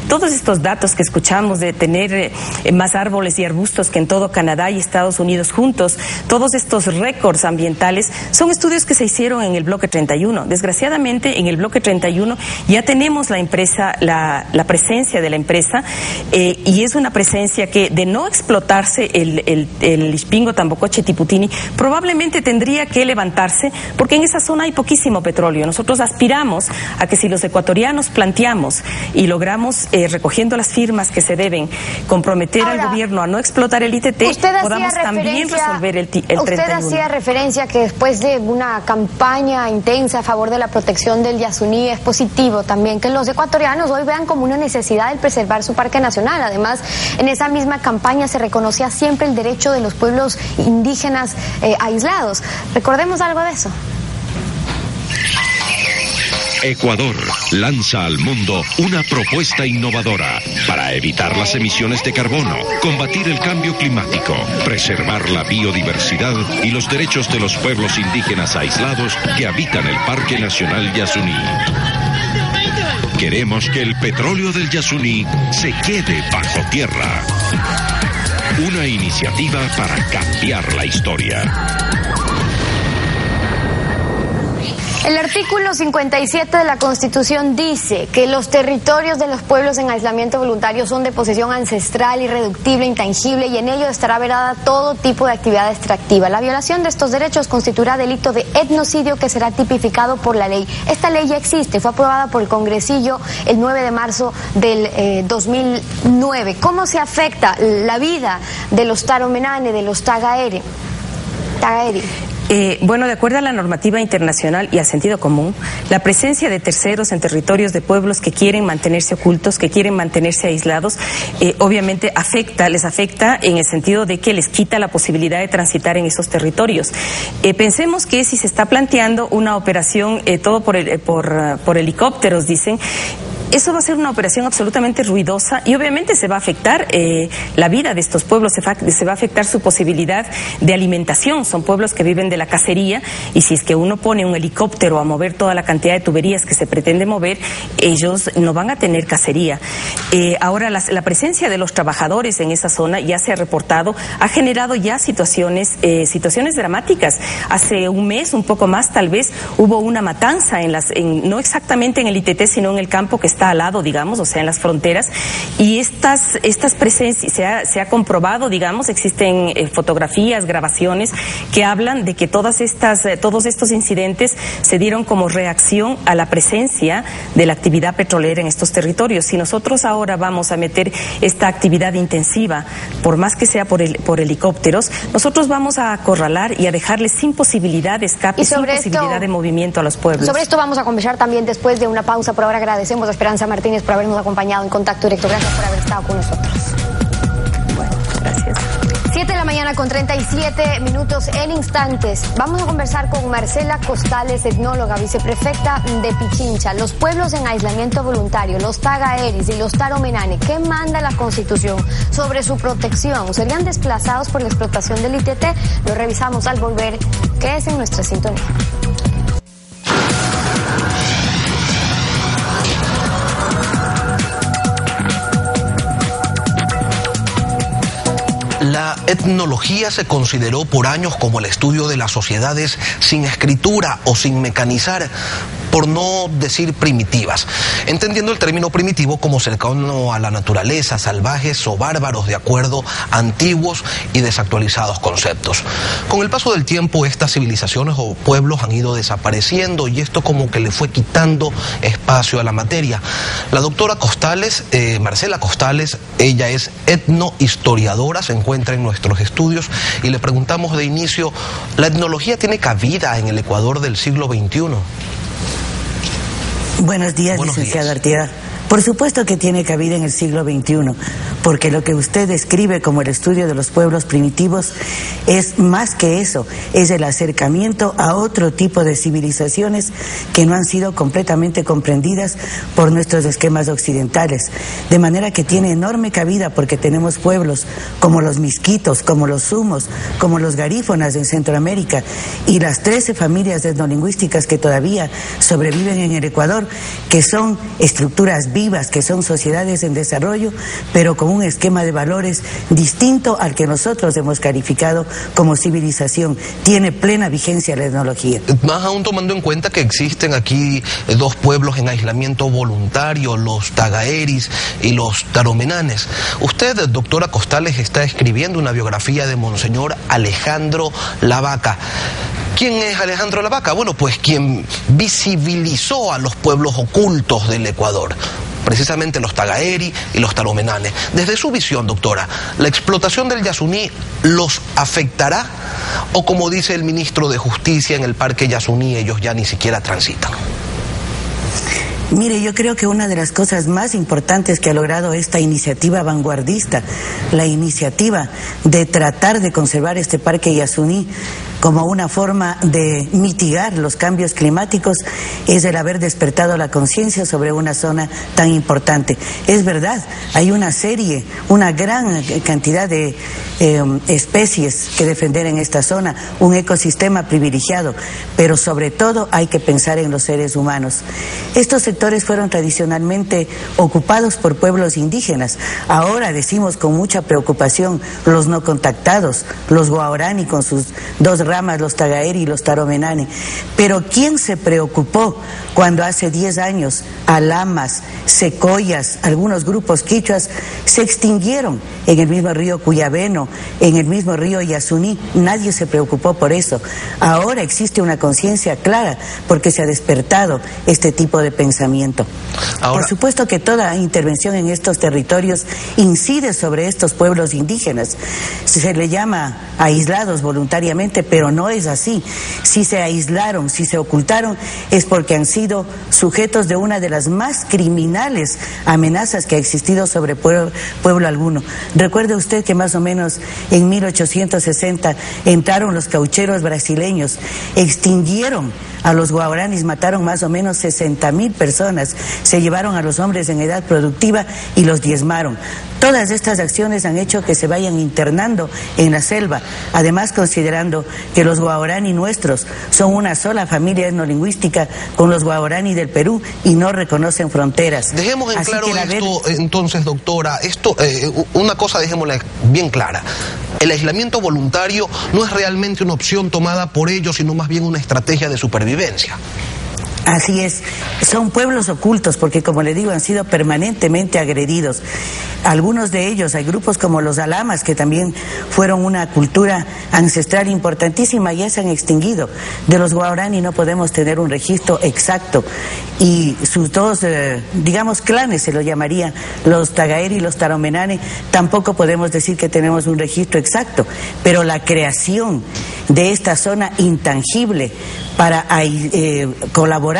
M: todos estos datos que escuchamos de tener más árboles y arbustos que en todo Canadá y Estados Unidos juntos, todos estos récords ambientales, son estudios que se hicieron en el bloque 31. Desgraciadamente, en el bloque 31 ya tenemos la presencia de la empresa, y es una presencia que, de no explotarse el Ispingo, Tambocoche, Tiputini, probablemente tendría que levantarse, porque en esa zona hay poquísimo petróleo. Nosotros aspiramos a que si los ecuatorianos planteamos y logramos, recogiendo las firmas que se deben, comprometer al gobierno a no explotar el ITT, podamos también resolver el 31.
A: Usted hacía referencia que después de una campaña intensa a favor de la protección del Yasuní, es positivo también que los ecuatorianos hoy vean como una necesidad el preservar su parque nacional. Además, en esa misma campaña se reconocía siempre el derecho de los pueblos indígenas aislados. Recordemos algo de eso.
O: Ecuador lanza al mundo una propuesta innovadora para evitar las emisiones de carbono, combatir el cambio climático, preservar la biodiversidad y los derechos de los pueblos indígenas aislados que habitan el Parque Nacional Yasuní. Queremos que el petróleo del Yasuní se quede bajo tierra. Una iniciativa para cambiar la historia.
A: El artículo 57 de la Constitución dice que los territorios de los pueblos en aislamiento voluntario son de posesión ancestral, irreductible, intangible, y en ello estará vedada todo tipo de actividad extractiva. La violación de estos derechos constituirá delito de etnocidio que será tipificado por la ley. Esta ley ya existe, fue aprobada por el Congresillo el 9 de marzo del 2009. ¿Cómo se afecta la vida de los taromenane, de los tagaeri?
M: Bueno, de acuerdo a la normativa internacional y al sentido común, la presencia de terceros en territorios de pueblos que quieren mantenerse ocultos, que quieren mantenerse aislados, obviamente les afecta en el sentido de que les quita la posibilidad de transitar en esos territorios. Pensemos que si se está planteando una operación todo por helicópteros, dicen, eso va a ser una operación absolutamente ruidosa y obviamente se va a afectar la vida de estos pueblos, se va a afectar su posibilidad de alimentación. Son pueblos que viven de la cacería, y si es que uno pone un helicóptero a mover toda la cantidad de tuberías que se pretende mover, ellos no van a tener cacería. Ahora, la presencia de los trabajadores en esa zona ya se ha reportado, ha generado ya situaciones dramáticas. Hace un mes, un poco más tal vez, hubo una matanza no exactamente en el ITT, sino en el campo que está al lado, digamos, o sea, en las fronteras, y estas presencias, se ha comprobado, digamos, existen fotografías, grabaciones que hablan de que todos estos incidentes se dieron como reacción a la presencia de la actividad petrolera en estos territorios. Si nosotros ahora vamos a meter esta actividad intensiva, por más que sea por helicópteros, nosotros vamos a acorralar y a dejarles sin posibilidad de escape, sin posibilidad de movimiento a los pueblos.
A: Sobre esto vamos a conversar también después de una pausa. Por ahora agradecemos a Esperanza Martínez por habernos acompañado en Contacto Directo. Gracias por haber estado con nosotros.
M: Bueno, gracias.
A: 7 de la mañana con 37 minutos. En instantes vamos a conversar con Marcela Costales, etnóloga, viceprefecta de Pichincha. Los pueblos en aislamiento voluntario, los tagaeris y los taromenane, ¿qué manda la Constitución sobre su protección? ¿Serían desplazados por la explotación del ITT? Lo revisamos al volver. Quédese en nuestra sintonía.
B: La etnología se consideró por años como el estudio de las sociedades sin escritura o sin mecanizar, por no decir primitivas, entendiendo el término primitivo como cercano a la naturaleza, salvajes o bárbaros de acuerdo a antiguos y desactualizados conceptos. Con el paso del tiempo, estas civilizaciones o pueblos han ido desapareciendo y esto como que le fue quitando espacio a la materia. La doctora Costales, Marcela Costales, ella es etnohistoriadora, se encuentra en nuestros estudios y le preguntamos de inicio, ¿la etnología tiene cabida en el Ecuador del siglo XXI?
P: Buenos días, licenciada Artieda. Por supuesto que tiene cabida en el siglo XXI, porque lo que usted describe como el estudio de los pueblos primitivos es más que eso, es el acercamiento a otro tipo de civilizaciones que no han sido completamente comprendidas por nuestros esquemas occidentales. De manera que tiene enorme cabida porque tenemos pueblos como los misquitos, como los sumos, como los garífonas en Centroamérica y las 13 familias etnolingüísticas que todavía sobreviven en el Ecuador, que son estructuras vivas, que son sociedades en desarrollo, pero con un esquema de valores distinto al que nosotros hemos calificado como civilización. Tiene plena vigencia la etnología.
B: Más aún tomando en cuenta que existen aquí dos pueblos en aislamiento voluntario, los tagaeris y los taromenanes. Usted, doctora Costales, está escribiendo una biografía de Monseñor Alejandro Lavaca. ¿Quién es Alejandro Lavaca? Bueno, pues quien visibilizó a los pueblos ocultos del Ecuador, precisamente los tagaeri y los taromenanes. Desde su visión, doctora, ¿la explotación del Yasuní los afectará? O como dice el ministro de Justicia, en el Parque Yasuní ellos ya ni siquiera transitan.
P: Mire, yo creo que una de las cosas más importantes que ha logrado esta iniciativa vanguardista, la iniciativa de tratar de conservar este Parque Yasuní como una forma de mitigar los cambios climáticos, es el haber despertado la conciencia sobre una zona tan importante. Es verdad, hay una gran cantidad de especies que defender en esta zona, un ecosistema privilegiado, pero sobre todo hay que pensar en los seres humanos. Estos sectores fueron tradicionalmente ocupados por pueblos indígenas. Ahora decimos con mucha preocupación los no contactados, los guaraní con sus dos ramas, los tagaeri y los taromenane. Pero ¿quién se preocupó cuando hace 10 años alamas, secoyas, algunos grupos quichuas se extinguieron en el mismo río Cuyabeno, en el mismo río Yasuní? Nadie se preocupó por eso. Ahora existe una conciencia clara porque se ha despertado este tipo de pensamiento. Por supuesto que toda intervención en estos territorios incide sobre estos pueblos indígenas. Se le llama aislados voluntariamente, pero no es así. Si se aislaron, si se ocultaron, es porque han sido sujetos de una de las más criminales amenazas que ha existido sobre pueblo alguno. Recuerde usted que más o menos en 1860 entraron los caucheros brasileños, extinguieron a los guaraníes, mataron más o menos 60,000 personas, se llevaron a los hombres en edad productiva y los diezmaron. Todas estas acciones han hecho que se vayan internando en la selva, además considerando que los guaraní nuestros son una sola familia etnolingüística con los guaraní del Perú y no reconocen fronteras.
B: Dejemos en claro esto, entonces, doctora, una cosa dejémosla bien clara. El aislamiento voluntario no es realmente una opción tomada por ellos, sino más bien una estrategia de supervivencia.
P: Así es, son pueblos ocultos porque, como le digo, han sido permanentemente agredidos. Algunos de ellos, hay grupos como los alamas que también fueron una cultura ancestral importantísima, ya se han extinguido. De los guaraní no podemos tener un registro exacto y sus dos, digamos, clanes se lo llamaría, los tagaeri y los taromenane, tampoco podemos decir que tenemos un registro exacto, pero la creación de esta zona intangible para colaborar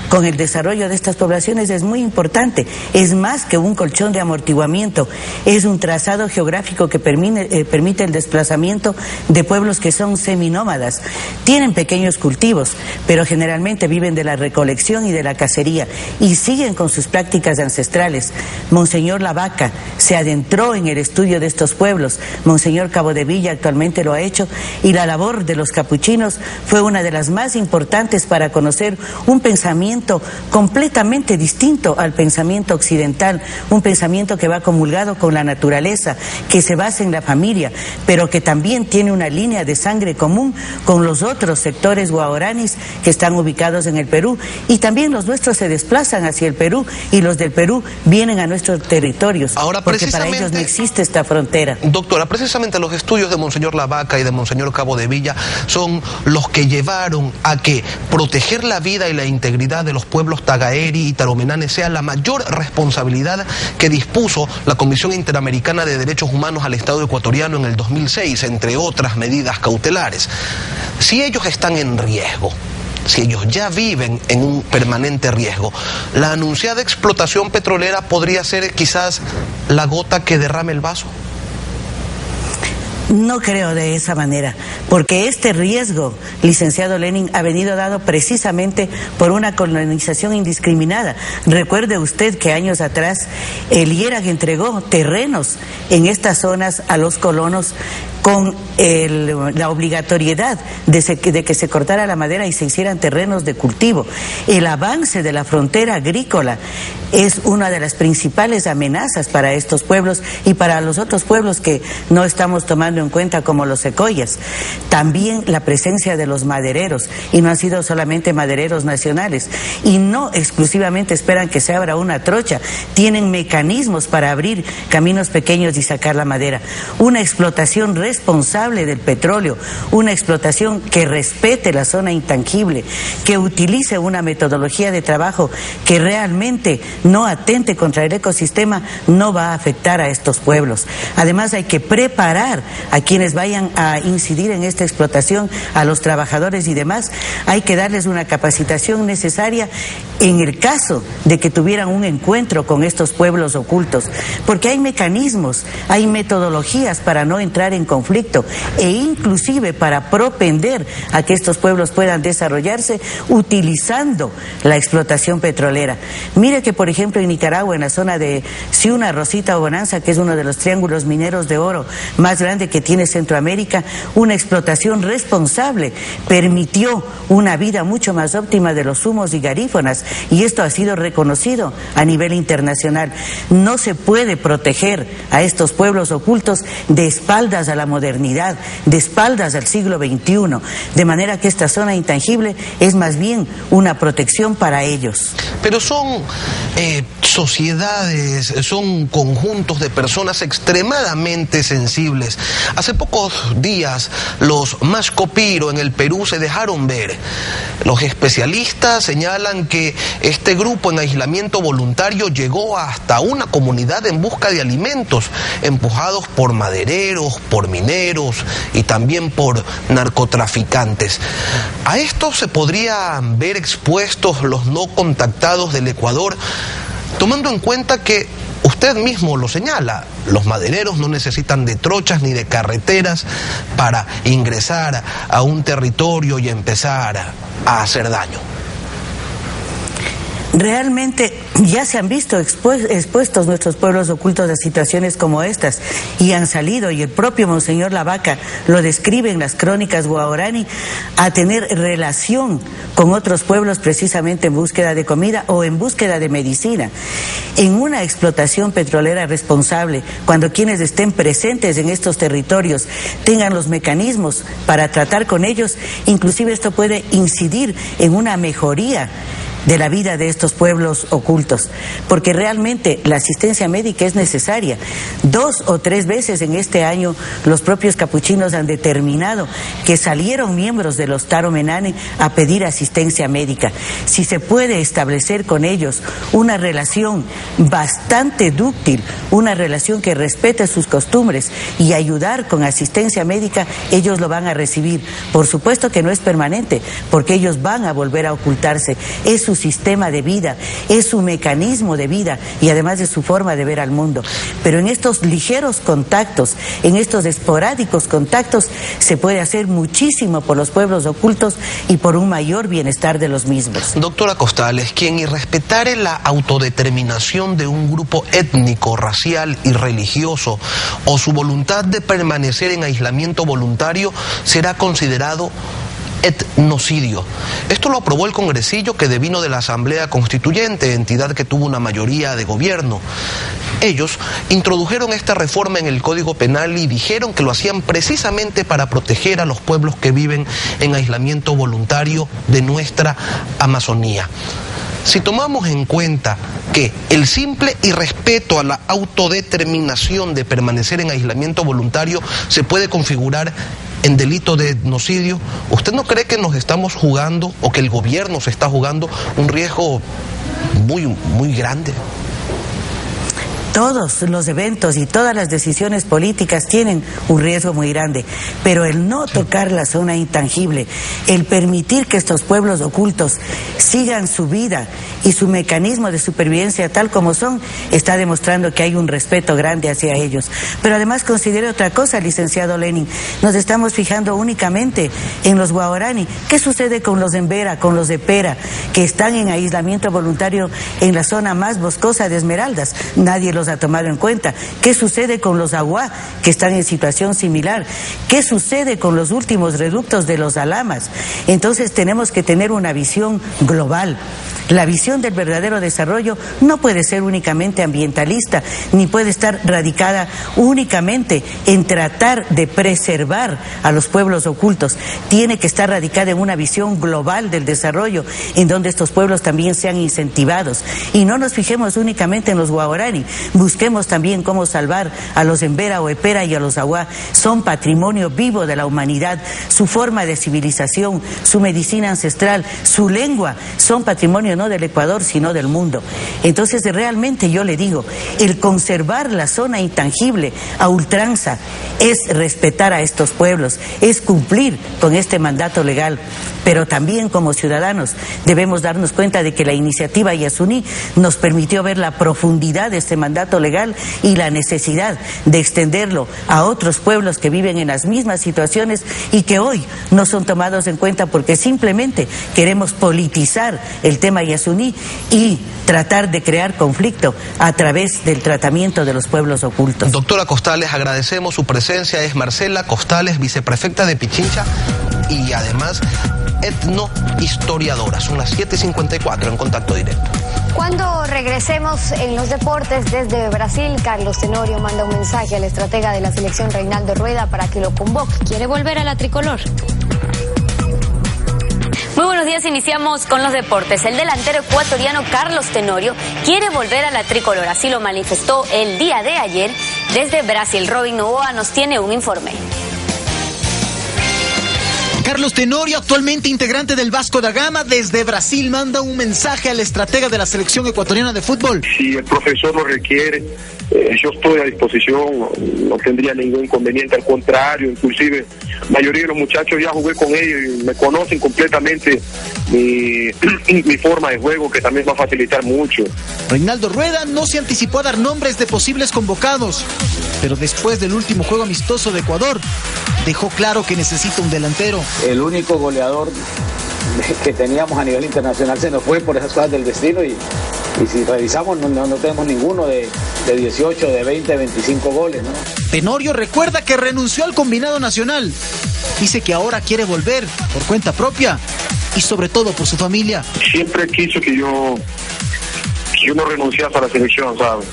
P: con el desarrollo de estas poblaciones es muy importante. Es más que un colchón de amortiguamiento, es un trazado geográfico que permite el desplazamiento de pueblos que son seminómadas. Tienen pequeños cultivos, pero generalmente viven de la recolección y de la cacería y siguen con sus prácticas ancestrales. Monseñor Lavaca se adentró en el estudio de estos pueblos, Monseñor Cabodevilla actualmente lo ha hecho, y la labor de los capuchinos fue una de las más importantes para conocer un pensamiento completamente distinto al pensamiento occidental, un pensamiento que va comulgado con la naturaleza, que se basa en la familia, pero que también tiene una línea de sangre común con los otros sectores guaraníes que están ubicados en el Perú, y también los nuestros se desplazan hacia el Perú y los del Perú vienen a nuestros territorios.
B: Ahora,
P: porque para ellos no existe esta frontera.
B: Doctora, precisamente los estudios de Monseñor Lavaca y de Monseñor Cabodevilla son los que llevaron a que proteger la vida y la integridad de los pueblos tagaeri y taromenane sea la mayor responsabilidad que dispuso la Comisión Interamericana de Derechos Humanos al Estado ecuatoriano en el 2006, entre otras medidas cautelares. Si ellos están en riesgo, si ellos ya viven en un permanente riesgo, la anunciada explotación petrolera podría ser quizás la gota que derrame el vaso.
P: No creo de esa manera, porque este riesgo, licenciado Lenin, ha venido dado precisamente por una colonización indiscriminada. Recuerde usted que años atrás el IERAG entregó terrenos en estas zonas a los colonos con la obligatoriedad de que se cortara la madera y se hicieran terrenos de cultivo. El avance de la frontera agrícola es una de las principales amenazas para estos pueblos y para los otros pueblos que no estamos tomando en cuenta, como los secoyas. También la presencia de los madereros, y no han sido solamente madereros nacionales, y no exclusivamente esperan que se abra una trocha, tienen mecanismos para abrir caminos pequeños y sacar la madera. Una explotación responsable del petróleo, una explotación que respete la zona intangible, que utilice una metodología de trabajo que realmente no atente contra el ecosistema, no va a afectar a estos pueblos. Además, hay que preparar a quienes vayan a incidir en esta explotación, a los trabajadores y demás. Hay que darles una capacitación necesaria en el caso de que tuvieran un encuentro con estos pueblos ocultos, porque hay mecanismos, hay metodologías para no entrar en conflicto e inclusive para propender a que estos pueblos puedan desarrollarse utilizando la explotación petrolera. Mire que, por ejemplo, en Nicaragua, en la zona de Ciuna, Rosita o Bonanza, que es uno de los triángulos mineros de oro más grande que tiene Centroamérica, una explotación responsable permitió una vida mucho más óptima de los humos y garífonas, y esto ha sido reconocido a nivel internacional. No se puede proteger a estos pueblos ocultos de espaldas a la modernidad, de espaldas al siglo XXI, de manera que esta zona intangible es más bien una protección para ellos.
B: Pero son sociedades, son conjuntos de personas extremadamente sensibles. Hace pocos días los Mashcopiro en el Perú se dejaron ver. Los especialistas señalan que este grupo en aislamiento voluntario llegó hasta una comunidad en busca de alimentos, empujados por madereros, por mineros y también por narcotraficantes. A esto se podrían ver expuestos los no contactados del Ecuador, tomando en cuenta que usted mismo lo señala, los madereros no necesitan de trochas ni de carreteras para ingresar a un territorio y empezar a hacer daño.
P: Realmente ya se han visto expuestos nuestros pueblos ocultos a situaciones como estas y han salido, y el propio Monseñor Lavaca lo describe en las crónicas guaraní, a tener relación con otros pueblos precisamente en búsqueda de comida o en búsqueda de medicina. en una explotación petrolera responsable, cuando quienes estén presentes en estos territorios tengan los mecanismos para tratar con ellos, inclusive esto puede incidir en una mejoría de la vida de estos pueblos ocultos, porque realmente la asistencia médica es necesaria. 2 o 3 veces en este año los propios capuchinos han determinado que salieron miembros de los Taromenane a pedir asistencia médica. Si se puede establecer con ellos una relación bastante dúctil, una relación que respete sus costumbres y ayudar con asistencia médica, ellos lo van a recibir. Por supuesto que no es permanente, porque ellos van a volver a ocultarse. Es su sistema de vida, es su mecanismo de vida y además de su forma de ver al mundo. Pero en estos ligeros contactos, en estos esporádicos contactos, se puede hacer muchísimo por los pueblos ocultos y por un mayor bienestar de los mismos.
B: Doctora Costales, quien irrespetare la autodeterminación de un grupo étnico, racial y religioso o su voluntad de permanecer en aislamiento voluntario será considerado etnocidio. Esto lo aprobó el congresillo que devino de la Asamblea Constituyente, entidad que tuvo una mayoría de gobierno. Ellos introdujeron esta reforma en el Código Penal y dijeron que lo hacían precisamente para proteger a los pueblos que viven en aislamiento voluntario de nuestra Amazonía. Si tomamos en cuenta que el simple irrespeto a la autodeterminación de permanecer en aislamiento voluntario se puede configurar en delito de etnocidio, ¿usted no cree que nos estamos jugando o que el gobierno se está jugando un riesgo muy grande?
P: Todos los eventos y todas las decisiones políticas tienen un riesgo muy grande, pero el no tocar la zona intangible, el permitir que estos pueblos ocultos sigan su vida y su mecanismo de supervivencia tal como son, está demostrando que hay un respeto grande hacia ellos. Pero además considere otra cosa, licenciado Lenin, nos estamos fijando únicamente en los guaorani. ¿Qué sucede con los de Embera, con los de Pera, que están en aislamiento voluntario en la zona más boscosa de Esmeraldas? Nadie los ha tomado en cuenta. ¿Qué sucede con los aguá, que están en situación similar? ¿Qué sucede con los últimos reductos de los alamas? Entonces tenemos que tener una visión global. La visión del verdadero desarrollo no puede ser únicamente ambientalista, ni puede estar radicada únicamente en tratar de preservar a los pueblos ocultos. Tiene que estar radicada en una visión global del desarrollo, en donde estos pueblos también sean incentivados. Y no nos fijemos únicamente en los guaorani, busquemos también cómo salvar a los Embera o Epera y a los aguá. Son patrimonio vivo de la humanidad, su forma de civilización, su medicina ancestral, su lengua, son patrimonio no del Ecuador, sino del mundo. Entonces, realmente yo le digo, el conservar la zona intangible a ultranza es respetar a estos pueblos, es cumplir con este mandato legal. Pero también como ciudadanos debemos darnos cuenta de que la iniciativa Yasuní nos permitió ver la profundidad de este mandato legal y la necesidad de extenderlo a otros pueblos que viven en las mismas situaciones y que hoy no son tomados en cuenta porque simplemente queremos politizar el tema Yasuní y tratar de crear conflicto a través del tratamiento de los pueblos ocultos.
B: Doctora Costales, agradecemos su presencia. Es Marcela Costales, viceprefecta de Pichincha y además etnohistoriadora. Son las 7:54 en Contacto Directo.
A: Cuando regresemos en los deportes desde Brasil, Carlos Tenorio manda un mensaje al estratega de la selección Reinaldo Rueda para que lo convoque. Quiere volver a la tricolor.
Q: Muy buenos días, iniciamos con los deportes. El delantero ecuatoriano Carlos Tenorio quiere volver a la tricolor, así lo manifestó el día de ayer desde Brasil. Robin Novoa nos tiene un informe.
C: Carlos Tenorio, actualmente integrante del Vasco da Gama, desde Brasil manda un mensaje al estratega de la selección ecuatoriana de fútbol.
R: Si el profesor lo requiere, yo estoy a disposición, no tendría ningún inconveniente, al contrario, inclusive la mayoría de los muchachos ya jugué con ellos y me conocen completamente mi forma de juego, que también va a facilitar mucho.
C: Reinaldo Rueda no se anticipó a dar nombres de posibles convocados, pero después del último juego amistoso de Ecuador, dejó claro que necesita un delantero.
S: El único goleador que teníamos a nivel internacional se nos fue por esas cosas del destino y si revisamos no tenemos ninguno de 18, de 20, 25 goles, ¿no?
C: Tenorio recuerda que renunció al combinado nacional. Dice que ahora quiere volver por cuenta propia y sobre todo por su familia.
R: Siempre quiso que yo yo no renunciase a la selección, ¿sabes?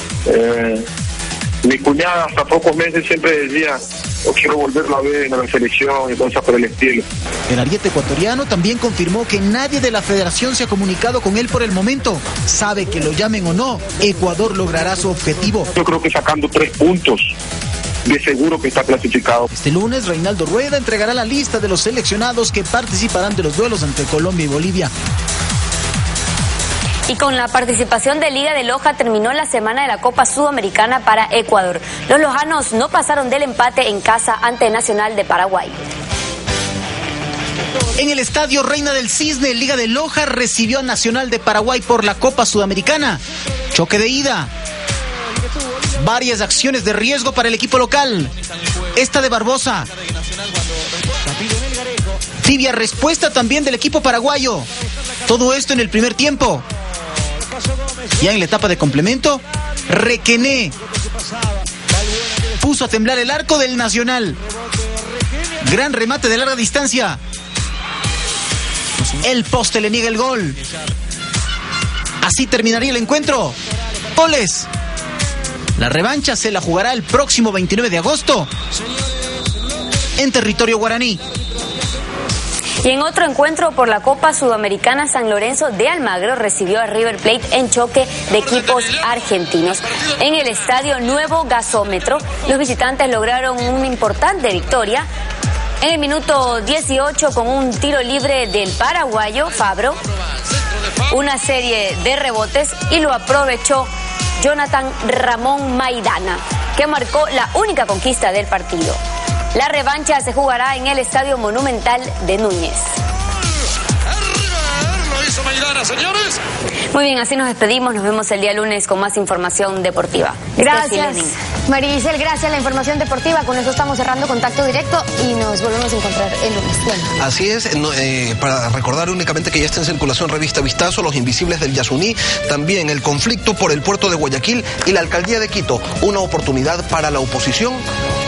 R: Mi cuñada hasta pocos meses siempre decía, yo quiero volverlo a ver en la selección y cosas por el estilo.
C: El ariete ecuatoriano también confirmó que nadie de la federación se ha comunicado con él por el momento. Sabe que lo llamen o no, Ecuador logrará su objetivo.
R: Yo creo que sacando 3 puntos, de seguro que está clasificado.
C: Este lunes, Reinaldo Rueda entregará la lista de los seleccionados que participarán de los duelos entre Colombia y Bolivia.
Q: Y con la participación de Liga de Loja terminó la semana de la Copa Sudamericana para Ecuador. Los lojanos no pasaron del empate en casa ante Nacional de Paraguay.
C: En el estadio Reina del Cisne, Liga de Loja recibió a Nacional de Paraguay por la Copa Sudamericana. Choque de ida. Varias acciones de riesgo para el equipo local. Esta de Barbosa. Tibia respuesta también del equipo paraguayo. Todo esto en el primer tiempo. Ya en la etapa de complemento, Requené puso a temblar el arco del Nacional. Gran remate de larga distancia. El poste le niega el gol. Así terminaría el encuentro. Goles. La revancha se la jugará el próximo 29 de agosto en territorio guaraní.
Q: Y en otro encuentro por la Copa Sudamericana, San Lorenzo de Almagro recibió a River Plate en choque de equipos argentinos. En el estadio Nuevo Gasómetro, los visitantes lograron una importante victoria. En el minuto 18, con un tiro libre del paraguayo Fabro, una serie de rebotes, y lo aprovechó Jonathan Ramón Maidana, que marcó la única conquista del partido. La revancha se jugará en el Estadio Monumental de Núñez.
J: Lo hizo Maidana, señores.
Q: Muy bien, así nos despedimos. Nos vemos el día lunes con más información deportiva.
A: Gracias, Maricel. Gracias a la información deportiva. Con eso estamos cerrando Contacto Directo y nos volvemos a encontrar el lunes. Bueno.
B: Así es. Para recordar únicamente que ya está en circulación Revista Vistazo, Los Invisibles del Yasuní, también el conflicto por el puerto de Guayaquil y la alcaldía de Quito. Una oportunidad para la oposición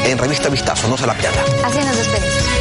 B: en Revista Vistazo. No se la pierda.
A: Así nos despedimos.